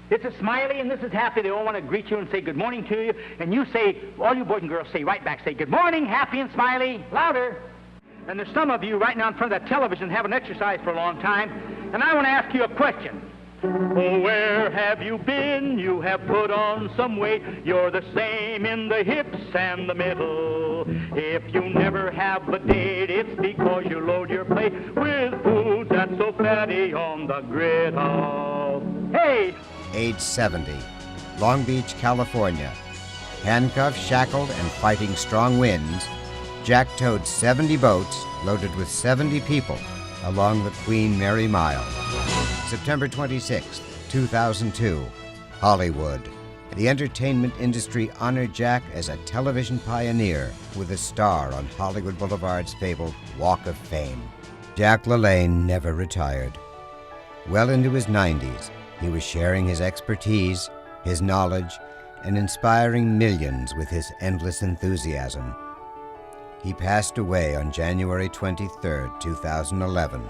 This is Smiley, and this is Happy. They all want to greet you and say good morning to you. And you say, all you boys and girls say right back, say good morning, Happy and Smiley. Louder. And there's some of you right now in front of that television haven't exercised for a long time. And I want to ask you a question. Oh, where have you been? You have put on some weight. You're the same in the hips and the middle. If you never have a date, it's because you load your plate with foods that's so fatty on the griddle. Hey! Age 70, Long Beach, California. Handcuffed, shackled, and fighting strong winds, Jack towed 70 boats loaded with 70 people along the Queen Mary Mile. September 26, 2002, Hollywood. The entertainment industry honored Jack as a television pioneer with a star on Hollywood Boulevard's fabled Walk of Fame. Jack LaLanne never retired. Well into his 90s, he was sharing his expertise, his knowledge, and inspiring millions with his endless enthusiasm. He passed away on January 23, 2011.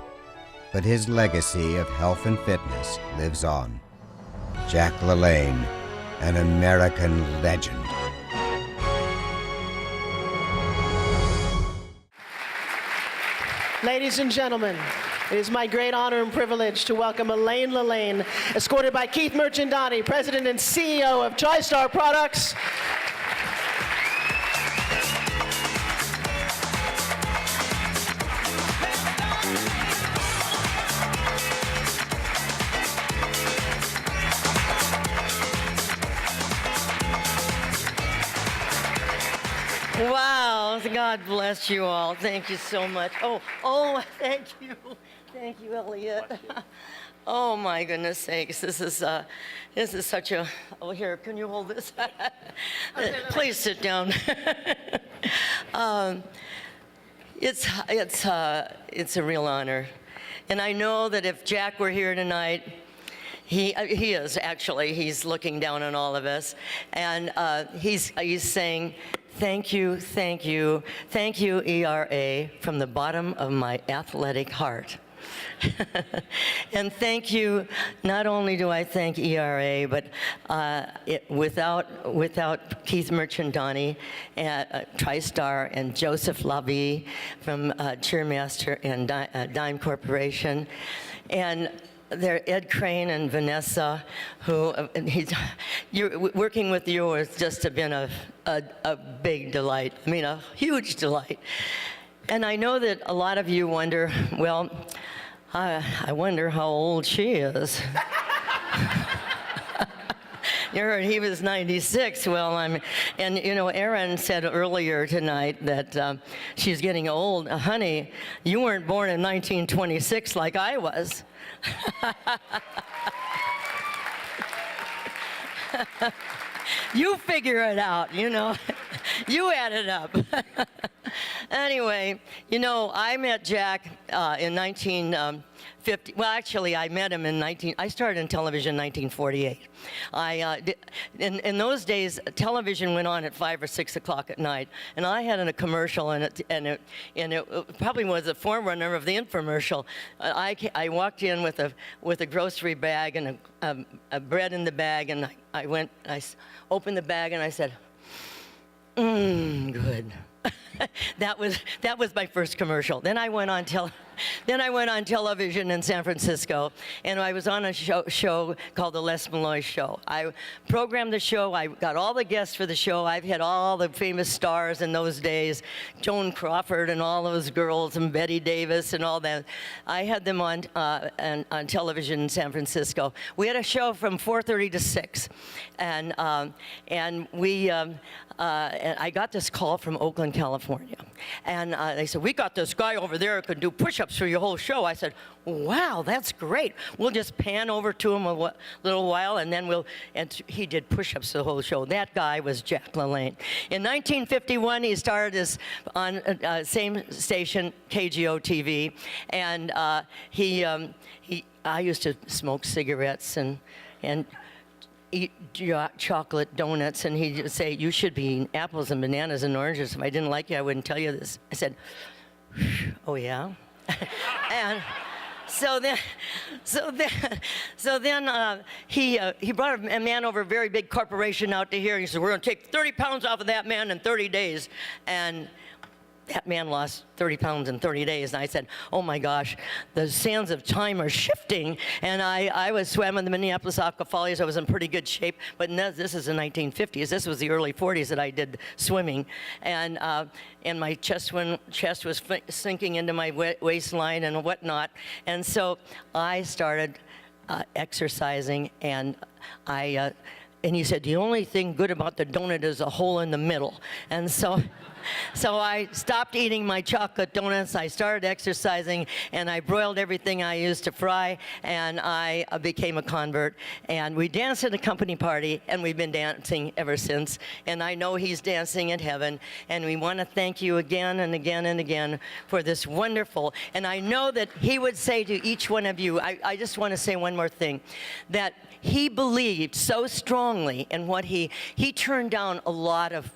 But his legacy of health and fitness lives on. Jack LaLanne, an American legend. Ladies and gentlemen, it is my great honor and privilege to welcome Elaine LaLanne, escorted by Keith Merchandani, President and CEO of TriStar Products. Wow, God bless you all. Thank you so much. Oh, thank you. Thank you, Elliot. Oh my goodness sakes, this is such a, oh here, can you hold this? Please sit down. It's a real honor. And I know that if Jack were here tonight, he is actually, he's looking down on all of us, and he's saying, thank you, thank you, thank you, ERA, from the bottom of my athletic heart. And thank you, not only do I thank ERA, but without Keith Merchandani at TriStar and Joseph Lavie from Cheermaster and Dime Corporation, and Ed Crane and Vanessa, who working with you has just been a big delight. I mean, a huge delight. And I know that a lot of you wonder, well, I wonder how old she is. You heard he was 96. Well, and you know, Erin said earlier tonight that she's getting old. Honey, you weren't born in 1926 like I was. You figure it out, you know. You add it up. Anyway, you know, I met Jack in 1950. Well, actually, I met him I started in television in 1948. In those days, television went on at 5 or 6 o'clock at night, and I had a commercial, and it probably was a forerunner of the infomercial. I walked in with a grocery bag and a bread in the bag, and I opened the bag and I said, good. That was my first commercial. Then I went on television in San Francisco, and I was on a show called The Les Malloy Show. I programmed the show. I got all the guests for the show. I've had all the famous stars in those days, Joan Crawford and all those girls, and Betty Davis and all that. I had them on television in San Francisco. We had a show from 4:30 to 6, and I got this call from Oakland, California. And they said, we got this guy over there who could do push-ups for your whole show. I said, wow, that's great. We'll just pan over to him a little while, and then and he did push-ups the whole show. That guy was Jack LaLanne. In 1951, he started on same station, KGO TV, and I used to smoke cigarettes and eat chocolate donuts, and he'd just say, you should be eating apples and bananas and oranges. If I didn't like you, I wouldn't tell you this. I said, oh yeah? And so then he brought a man over, a very big corporation out to here, and he said, we're gonna take 30 pounds off of that man in 30 days. And that man lost 30 pounds in 30 days. And I said, oh my gosh, the sands of time are shifting. And I swam in the Minneapolis Aqua Follies. I was in pretty good shape. But this is the 1950s. This was the early 40s that I did swimming. And my chest was sinking into my waistline and whatnot. And so I started exercising, and and he said, the only thing good about the donut is a hole in the middle. And so I stopped eating my chocolate donuts, I started exercising, and I broiled everything I used to fry, and I became a convert. And we danced at a company party, and we've been dancing ever since. And I know he's dancing in heaven, and we want to thank you again and again and again for this wonderful. And I know that he would say to each one of you, I just want to say one more thing, that he believed so strongly in what he turned down a lot of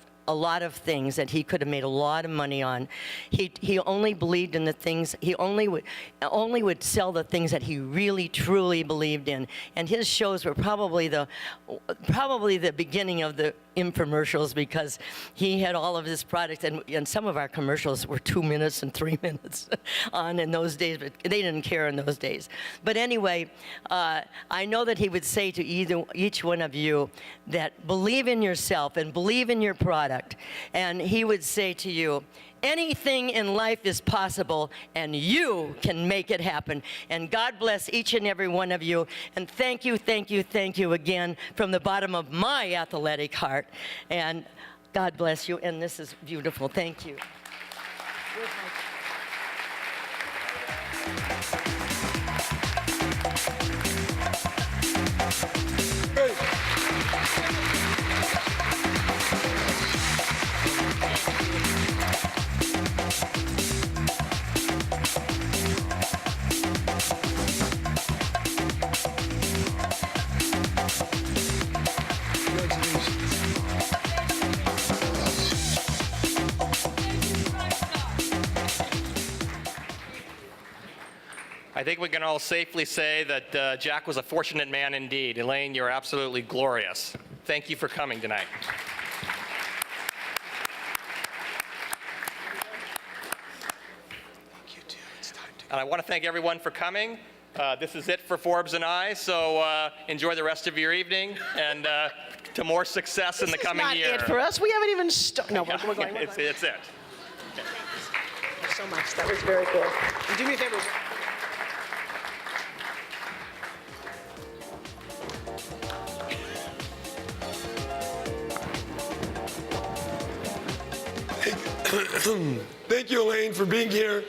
things that he could have made a lot of money on. He only believed in the things, he only would sell the things that he really truly believed in. And his shows were probably the beginning of the infomercials, because he had all of his products, and some of our commercials were 2 minutes and 3 minutes on in those days, but they didn't care in those days. But anyway, I know that he would say to each one of you that believe in yourself and believe in your product. And he would say to you, anything in life is possible, and you can make it happen. And God bless each and every one of you. And thank you, thank you, thank you again from the bottom of my athletic heart. And God bless you. And this is beautiful. Thank you. I think we can all safely say that Jack was a fortunate man indeed. Elaine, you're absolutely glorious. Thank you for coming tonight. And I want to thank everyone for coming. This is it for Forbes and I, so enjoy the rest of your evening and to more success in the coming year. This is not it for us. We haven't even started. No, we're going. It's it. Thank you so much. That was very cool. And do me a favor. Thank you, Elaine, for being here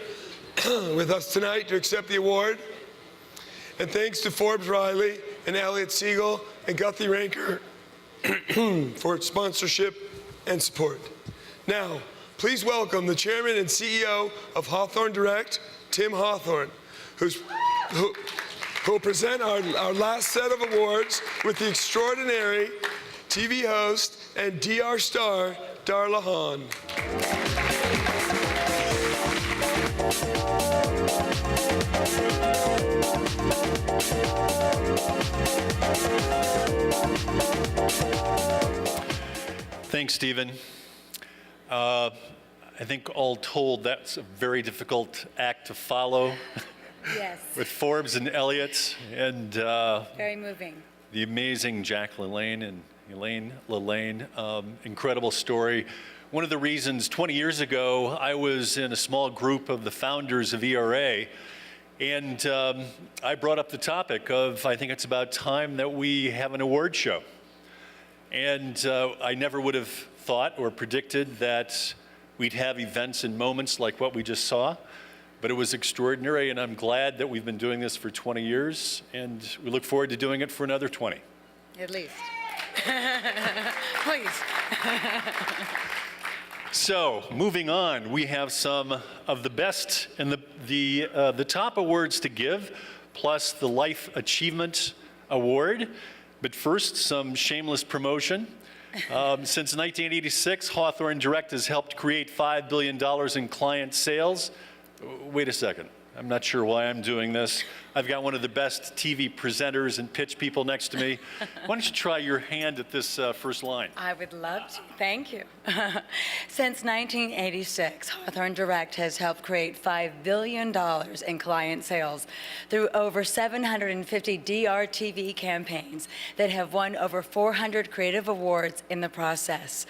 with us tonight to accept the award. And thanks to Forbes Riley and Elliott Siegel and Guthrie Ranker for its sponsorship and support. Now, please welcome the chairman and CEO of Hawthorne Direct, Tim Hawthorne, who will present our last set of awards with the extraordinary TV host and DR star, Darla Hahn. Thanks, Stephen. I think all told, that's a very difficult act to follow. Yes. With Forbes and Elliott and Very moving. the amazing Jack LaLanne and Elaine LaLanne. Incredible story. One of the reasons 20 years ago, I was in a small group of the founders of ERA, and I brought up the topic of, I think it's about time that we have an award show. And I never would have thought or predicted that we'd have events and moments like what we just saw, but it was extraordinary, and I'm glad that we've been doing this for 20 years, and we look forward to doing it for another 20. At least. Please. So, moving on, we have some of the best and the top awards to give, plus the Life Achievement Award. But first, some shameless promotion. Since 1986, Hawthorne Direct has helped create $5 billion in client sales. Wait a second. I'm not sure why I'm doing this. I've got one of the best TV presenters and pitch people next to me. Why don't you try your hand at this first line? I would love to. Thank you. Since 1986, Hawthorne Direct has helped create $5 billion in client sales through over 750 DRTV campaigns that have won over 400 creative awards in the process.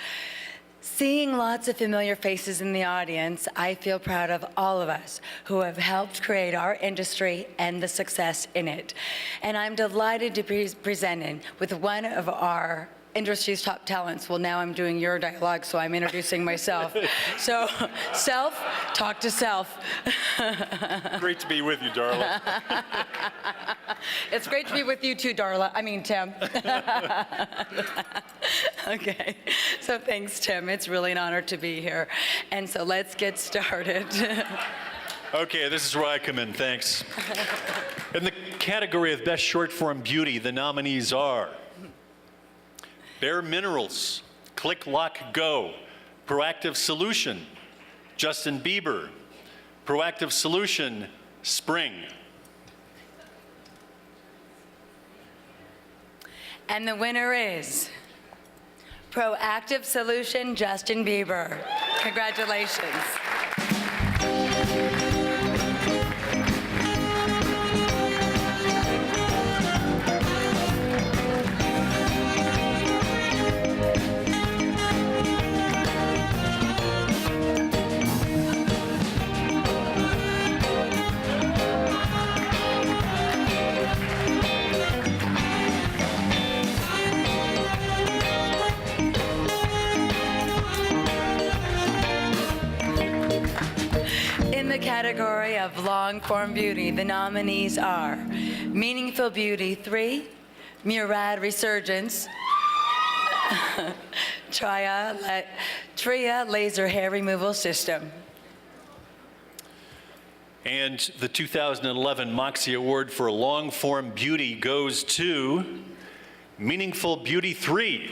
Seeing lots of familiar faces in the audience, I feel proud of all of us who have helped create our industry and the success in it. And I'm delighted to be presenting with one of our industry's top talents. Well, now I'm doing your dialogue, so I'm introducing myself. So, self, talk to self. Great to be with you, Darla. It's great to be with you too, Darla. I mean, Tim. Okay, so thanks, Tim. It's really an honor to be here. And so let's get started. Okay, this is where I come in, thanks. In the category of Best Short Form Beauty, the nominees are Bare Minerals, Click Lock Go, Proactive Solution, Justin Bieber, Proactive Solution, Spring. And the winner is Proactive Solution, Justin Bieber. Congratulations. In the category of long-form beauty, the nominees are Meaningful Beauty 3, Murad Resurgence, Tria Laser Hair Removal System. And the 2011 Moxie Award for Long-Form Beauty goes to Meaningful Beauty 3.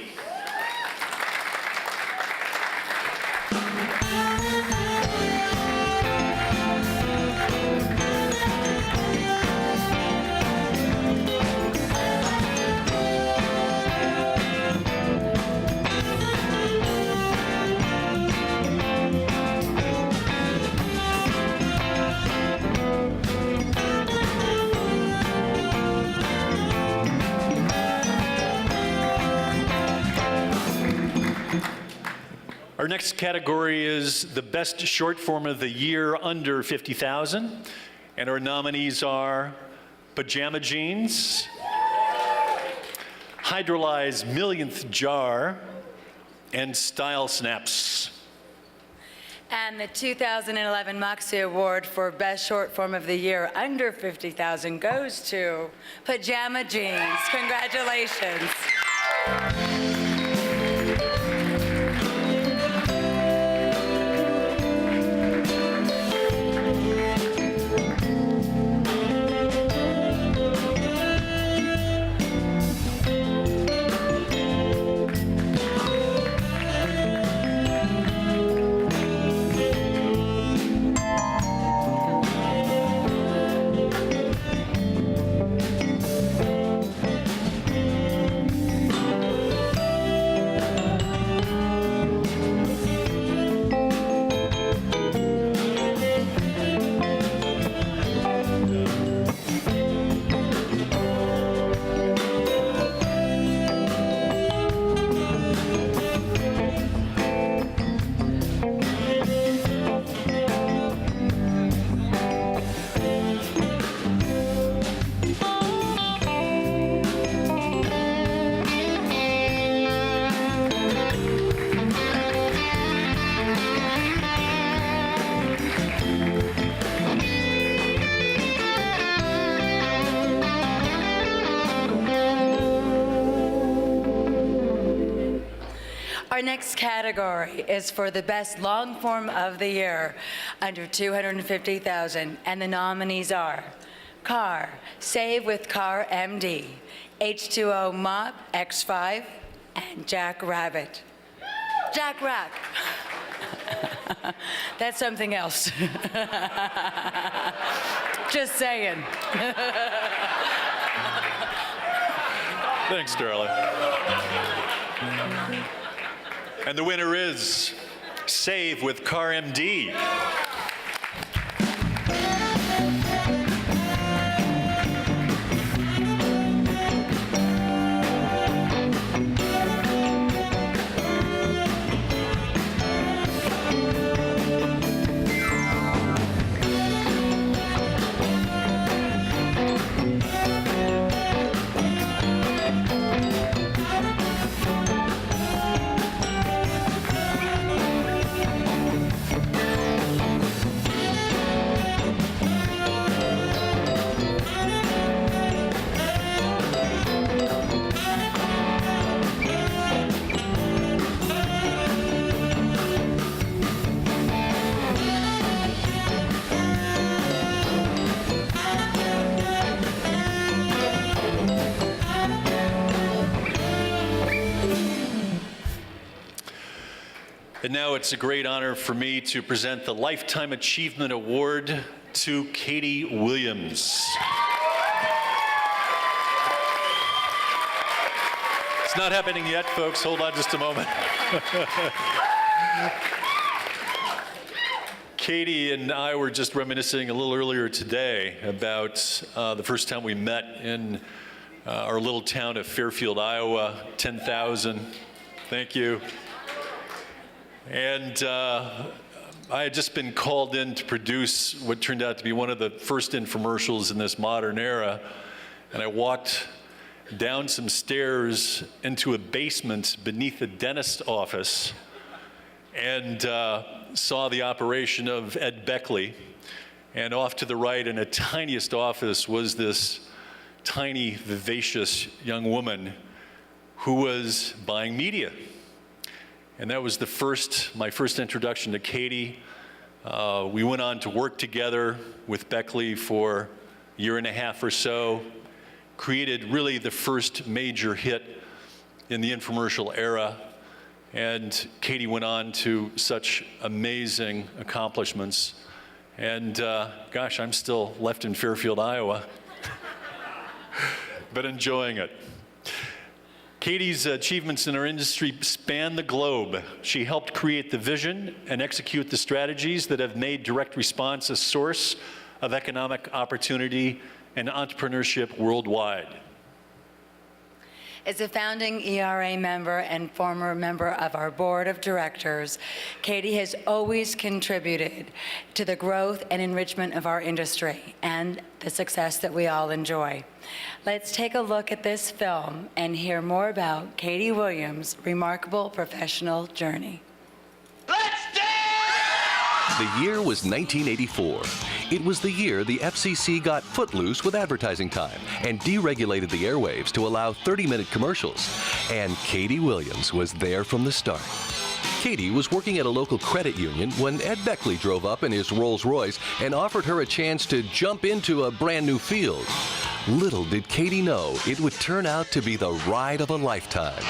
Our next category is the best short form of the year under 50,000. And our nominees are Pajama Jeans, Hydrolyze Millionth Jar, and Style Snaps. And the 2011 Moxie Award for Best Short Form of the Year under 50,000 goes to Pajama Jeans. Congratulations. Our next category is for the best long form of the year under 250,000, and the nominees are Car, Save with Car MD, H2O Mop X5, and Jack Rabbit. Jack Rack. That's something else. Just saying. Thanks, darling. And the winner is Save with Car MD. And now it's a great honor for me to present the Lifetime Achievement Award to Katie Williams. It's not happening yet, folks. Hold on just a moment. Katie and I were just reminiscing a little earlier today about the first time we met in our little town of Fairfield, Iowa, 10,000. Thank you. And I had just been called in to produce what turned out to be one of the first infomercials in this modern era. And I walked down some stairs into a basement beneath a dentist's office and saw the operation of Ed Beckley. And off to the right in a tiniest office was this tiny, vivacious young woman who was buying media. And that was my first introduction to Katie. We went on to work together with Beckley for a year and a half or so, created really the first major hit in the infomercial era. And Katie went on to such amazing accomplishments. And gosh, I'm still left in Fairfield, Iowa, but enjoying it. Katie's achievements in our industry span the globe. She helped create the vision and execute the strategies that have made direct response a source of economic opportunity and entrepreneurship worldwide. As a founding ERA member and former member of our board of directors, Katie has always contributed to the growth and enrichment of our industry and the success that we all enjoy. Let's take a look at this film and hear more about Katie Williams' remarkable professional journey. The year was 1984. It was the year the FCC got footloose with advertising time and deregulated the airwaves to allow 30-minute commercials. And Katie Williams was there from the start. Katie was working at a local credit union when Ed Beckley drove up in his Rolls-Royce and offered her a chance to jump into a brand new field. Little did Katie know it would turn out to be the ride of a lifetime.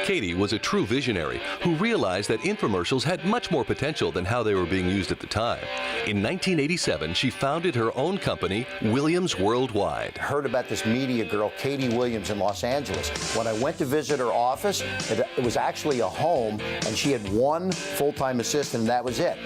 Katie was a true visionary who realized that infomercials had much more potential than how they were being used at the time. In 1987, she founded her own company, Williams Worldwide. Heard about this media girl, Katie Williams, in Los Angeles. When I went to visit her office, it was actually a home, and she had one full-time assistant, and that was it.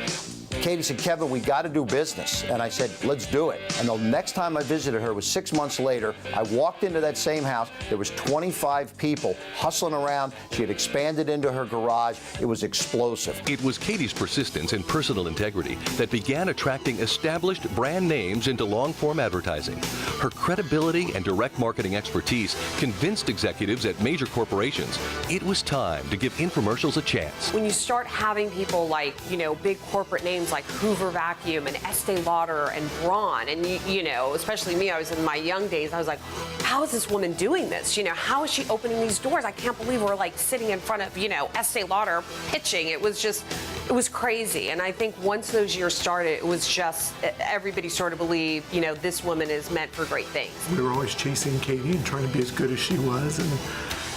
Katie said, Kevin, we got to do business. And I said, let's do it. And the next time I visited her was 6 months later. I walked into that same house. There was 25 people hustling around. She had expanded into her garage. It was explosive. It was Katie's persistence and personal integrity that began attracting established brand names into long-form advertising. Her credibility and direct marketing expertise convinced executives at major corporations it was time to give infomercials a chance. When you start having people like, big corporate names like Hoover Vacuum and Estee Lauder and Braun, and especially me, I was in my young days, I was like, how is this woman doing this? How is she opening these doors? I can't believe we're like sitting in front of, Estee Lauder pitching. It was crazy. And I think once those years started, it was just, everybody sort of believed, this woman is meant for great things. We were always chasing Katie and trying to be as good as she was and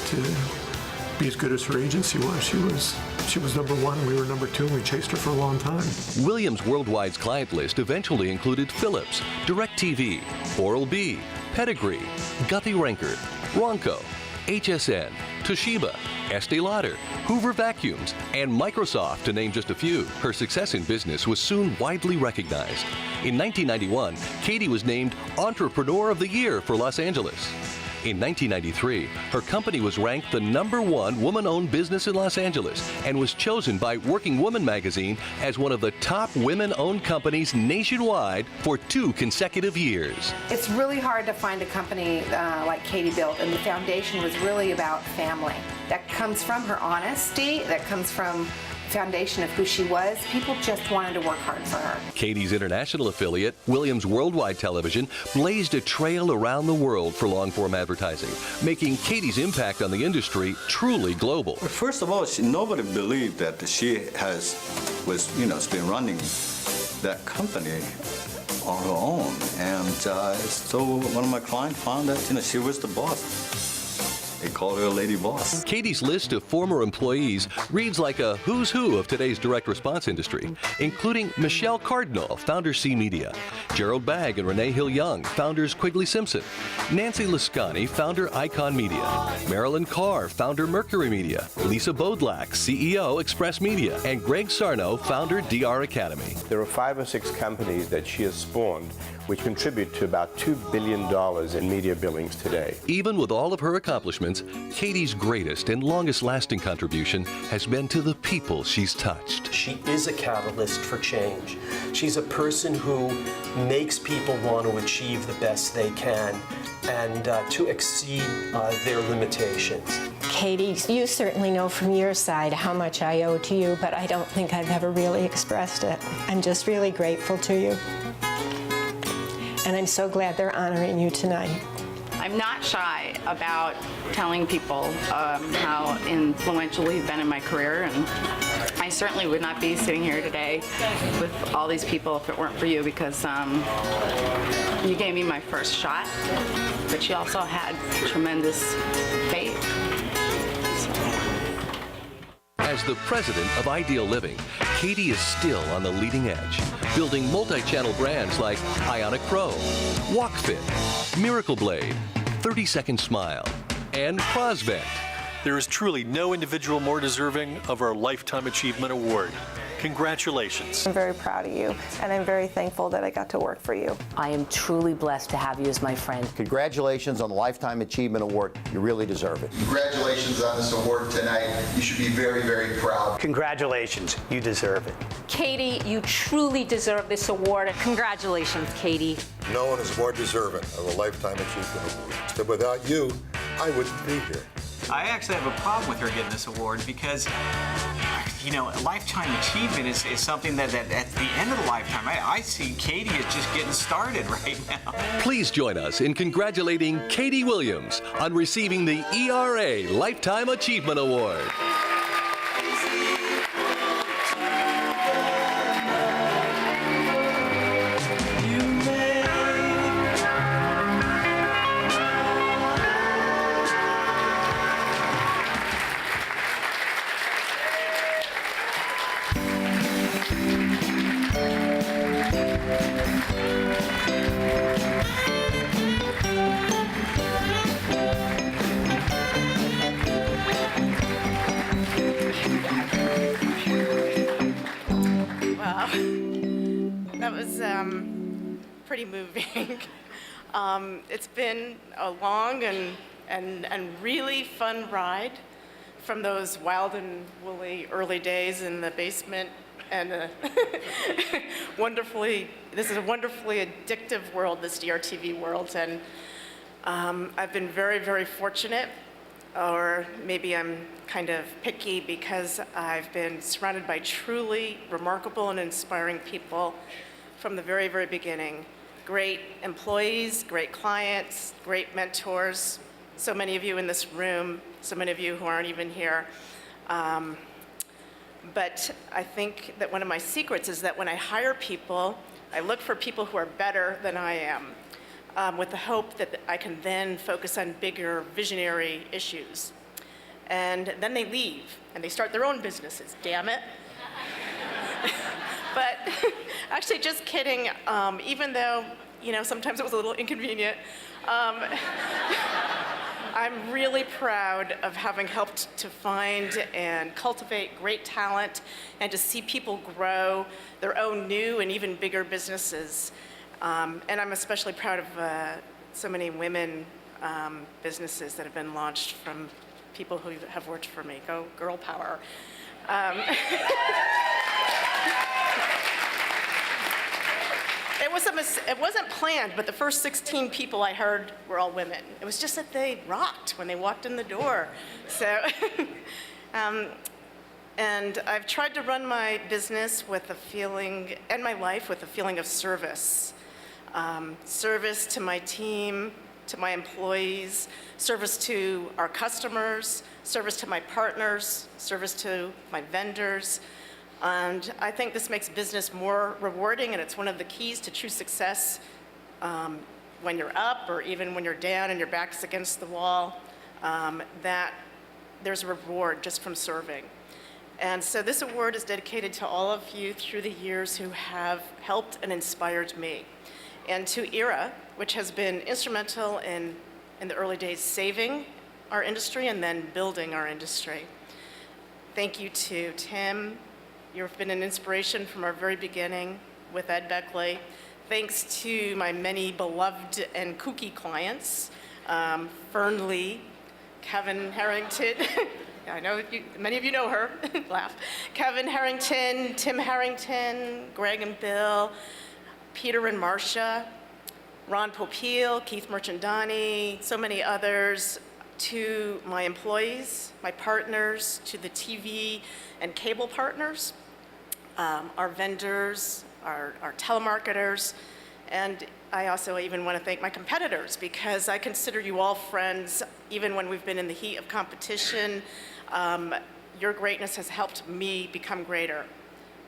to be as good as her agency was. She was number one, we were number two, and we chased her for a long time. Williams Worldwide's client list eventually included Philips, DirecTV, Oral-B, Pedigree, Guthrie-Renker, Ronco, HSN, Toshiba, Estee Lauder, Hoover Vacuums, and Microsoft, to name just a few. Her success in business was soon widely recognized. In 1991, Katie was named Entrepreneur of the Year for Los Angeles. In 1993, her company was ranked the #1 woman-owned business in Los Angeles and was chosen by Working Woman magazine as one of the top women-owned companies nationwide for 2 consecutive years. It's really hard to find a company like Katie built, and the foundation was really about family. That comes from her honesty, that comes from foundation of who she was. People just wanted to work hard for her. Katie's international affiliate, Williams Worldwide Television, blazed a trail around the world for long-form advertising, making Katie's impact on the industry truly global. First of all, nobody believed that she was been running that company on her own. And so one of my clients found that, she was the boss. They call her a lady boss. Katie's list of former employees reads like a who's who of today's direct response industry, including Michelle Cardinal, founder C Media, Gerald Bagg and Renee Hill-Young, founders Quigley Simpson, Nancy Lascani, founder Icon Media, Marilyn Carr, founder Mercury Media, Lisa Bodlak, CEO Express Media, and Greg Sarno, founder DR Academy. There are 5 or 6 companies that she has spawned which contribute to about $2 billion in media billings today. Even with all of her accomplishments, Katie's greatest and longest-lasting contribution has been to the people she's touched. She is a catalyst for change. She's a person who makes people want to achieve the best they can and to exceed their limitations. Katie, you certainly know from your side how much I owe to you, but I don't think I've ever really expressed it. I'm just really grateful to you. And I'm so glad they're honoring you tonight. I'm not shy about telling people how influential you've been in my career, and I certainly would not be sitting here today with all these people if it weren't for you, because you gave me my first shot, but you also had tremendous faith. As the president of Ideal Living, Katie is still on the leading edge, building multi-channel brands like Ionic Pro, WalkFit, Miracle Blade, 30-Second Smile, and Prosvent. There is truly no individual more deserving of our Lifetime Achievement Award. Congratulations. I'm very proud of you, and I'm very thankful that I got to work for you. I am truly blessed to have you as my friend. Congratulations on the Lifetime Achievement Award. You really deserve it. Congratulations on this award tonight. You should be very, very proud. Congratulations. You deserve it. Katie, you truly deserve this award. Congratulations, Katie. No one is more deserving of a Lifetime Achievement Award. But without you, I wouldn't be here. I actually have a problem with her getting this award because, you know, lifetime achievement is something that at the end of the lifetime, I see Katie is just getting started right now. Please join us in congratulating Katie Williams on receiving the ERA Lifetime Achievement Award. Wow, that was pretty moving. It's been a long and really fun ride from those wild and woolly early days in the basement, and this is a wonderfully addictive world, this DRTV world, and I've been very, very fortunate, or maybe I'm kind of picky because I've been surrounded by truly remarkable and inspiring people from the very, very beginning. Great employees, great clients, great mentors, so many of you in this room, so many of you who aren't even here. But I think that one of my secrets is that when I hire people, I look for people who are better than I am, with the hope that I can then focus on bigger visionary issues. And then they leave, and they start their own businesses, damn it. But actually, just kidding, even though, you know, sometimes it was a little inconvenient, I'm really proud of having helped to find and cultivate great talent and to see people grow their own new and even bigger businesses. And I'm especially proud of so many women businesses that have been launched from people who have worked for me. Go girl power. It wasn't planned, but the first 16 people I heard were all women. It was just that they rocked when they walked in the door. So, and I've tried to run my business with a feeling, and my life with a feeling of service. Service to my team, to my employees, service to our customers, service to my partners, service to my vendors. And I think this makes business more rewarding, and it's one of the keys to true success when you're up or even when you're down and your back's against the wall, that there's a reward just from serving. And so this award is dedicated to all of you through the years who have helped and inspired me. And to ERA, which has been instrumental in the early days saving our industry and then building our industry. Thank you to Tim. You've been an inspiration from our very beginning with Ed Beckley. Thanks to my many beloved and kooky clients, Fern Lee, Kevin Harrington. I know many of you know her, laugh. Kevin Harrington, Tim Harrington, Greg and Bill, Peter and Marcia, Ron Popeil, Keith Merchandani, so many others, to my employees, my partners, to the TV and cable partners, our vendors, our telemarketers, and I also even want to thank my competitors because I consider you all friends even when we've been in the heat of competition. Your greatness has helped me become greater.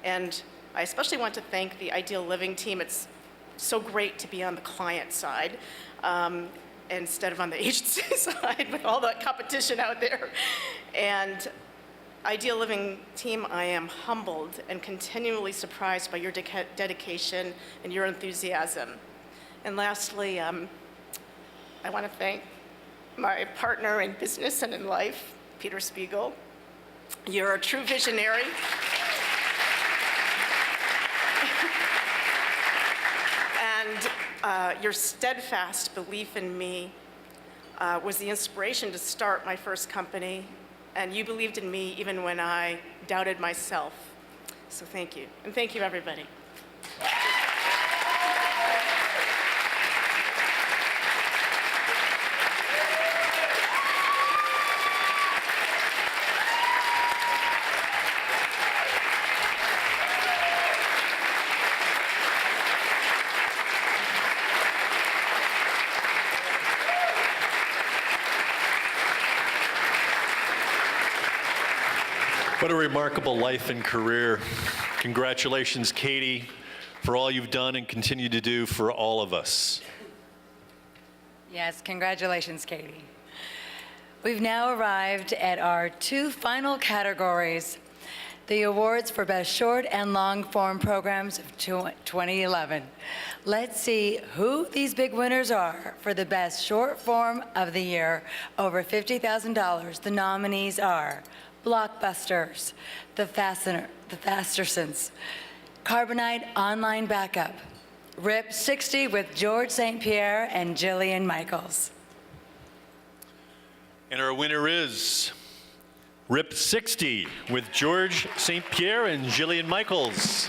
And I especially want to thank the Ideal Living team. It's so great to be on the client side instead of on the agency side with all the competition out there. And Ideal Living team, I am humbled and continually surprised by your dedication and your enthusiasm. And lastly, I want to thank my partner in business and in life, Peter Spiegel. You're a true visionary. Your steadfast belief in me was the inspiration to start my first company, and you believed in me even when I doubted myself. So thank you, and thank you, everybody. What a remarkable life and career. Congratulations, Katie, for all you've done and continue to do for all of us. Yes, congratulations, Katie. We've now arrived at our two final categories, the awards for Best Short and Long Form Programs of 2011. Let's see who these big winners are for the Best Short Form of the Year, over $50,000. The nominees are Blockbusters, The Fastersons, Carbonite Online Backup, RIP 60 with George St. Pierre and Jillian Michaels. And our winner is RIP 60 with George St. Pierre and Jillian Michaels.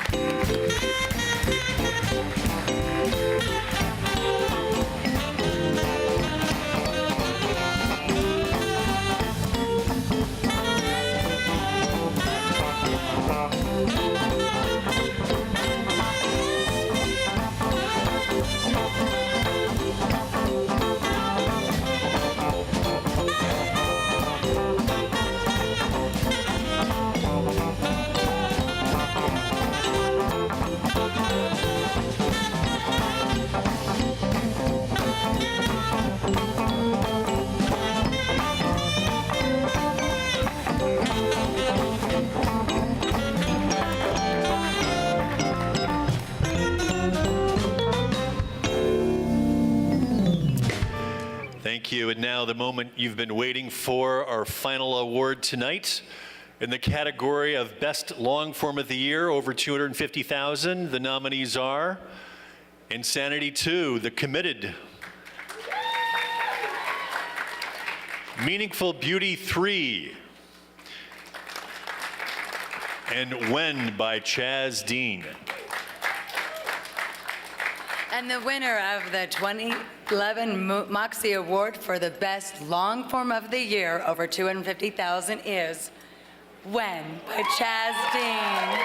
Thank you. And now the moment you've been waiting for, our final award tonight. In the category of Best Long Form of the Year, over $250,000, the nominees are Insanity 2, The Committed, Meaningful Beauty 3, and When by Chaz Dean. And the winner of the 2011 Moxie Award for the Best Long Form of the Year, over $250,000, is When by Chaz Dean.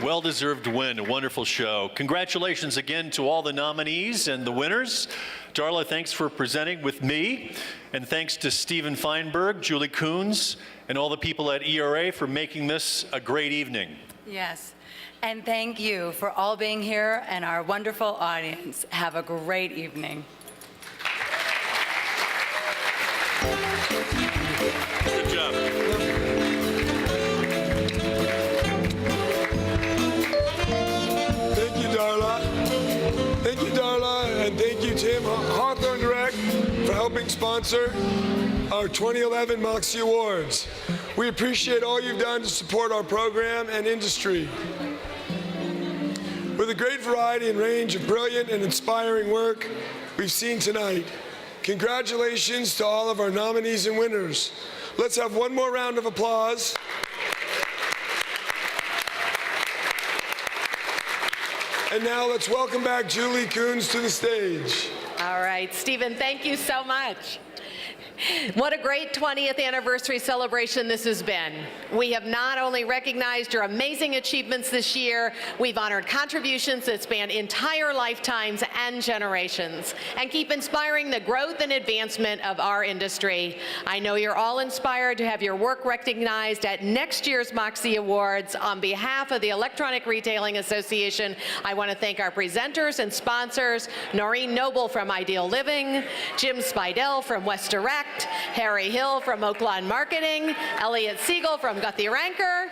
Well-deserved win, a wonderful show. Congratulations again to all the nominees and the winners. Darla, thanks for presenting with me. And thanks to Stephen Feinberg, Julie Coons, and all the people at ERA for making this a great evening. Yes. And thank you for all being here and our wonderful audience. Have a great evening. Good job. Thank you, Darla, and thank you, Tim Hawthorne Direct, for helping sponsor our 2011 Moxie Awards. We appreciate all you've done to support our program and industry. With a great variety and range of brilliant and inspiring work we've seen tonight, congratulations to all of our nominees and winners. Let's have one more round of applause. And now let's welcome back Julie Coons to the stage. All right, Stephen, thank you so much. What a great 20th anniversary celebration this has been. We have not only recognized your amazing achievements this year, we've honored contributions that span entire lifetimes and generations, and keep inspiring the growth and advancement of our industry. I know you're all inspired to have your work recognized at next year's Moxie Awards. On behalf of the Electronic Retailing Association, I want to thank our presenters and sponsors, Noreen Noble from Ideal Living, Jim Spidell from West Direct, Harry Hill from Oaklawn Marketing, Elliot Siegel from Guthy-Ranker,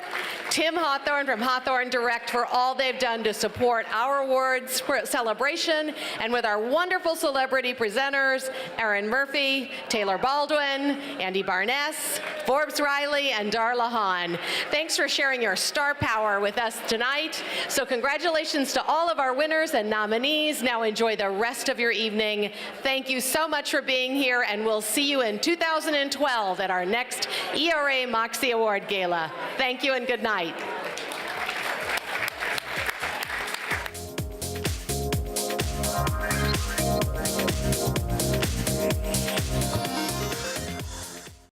Tim Hawthorne from Hawthorne Direct for all they've done to support our awards celebration, and with our wonderful celebrity presenters, Erin Murphy, Taylor Baldwin, Andy Barness, Forbes Riley, and Darla Hahn. Thanks for sharing your star power with us tonight. So congratulations to all of our winners and nominees. Now enjoy the rest of your evening. Thank you so much for being here, and we'll see you in 2012 at our next ERA Moxie Award Gala. Thank you and good night.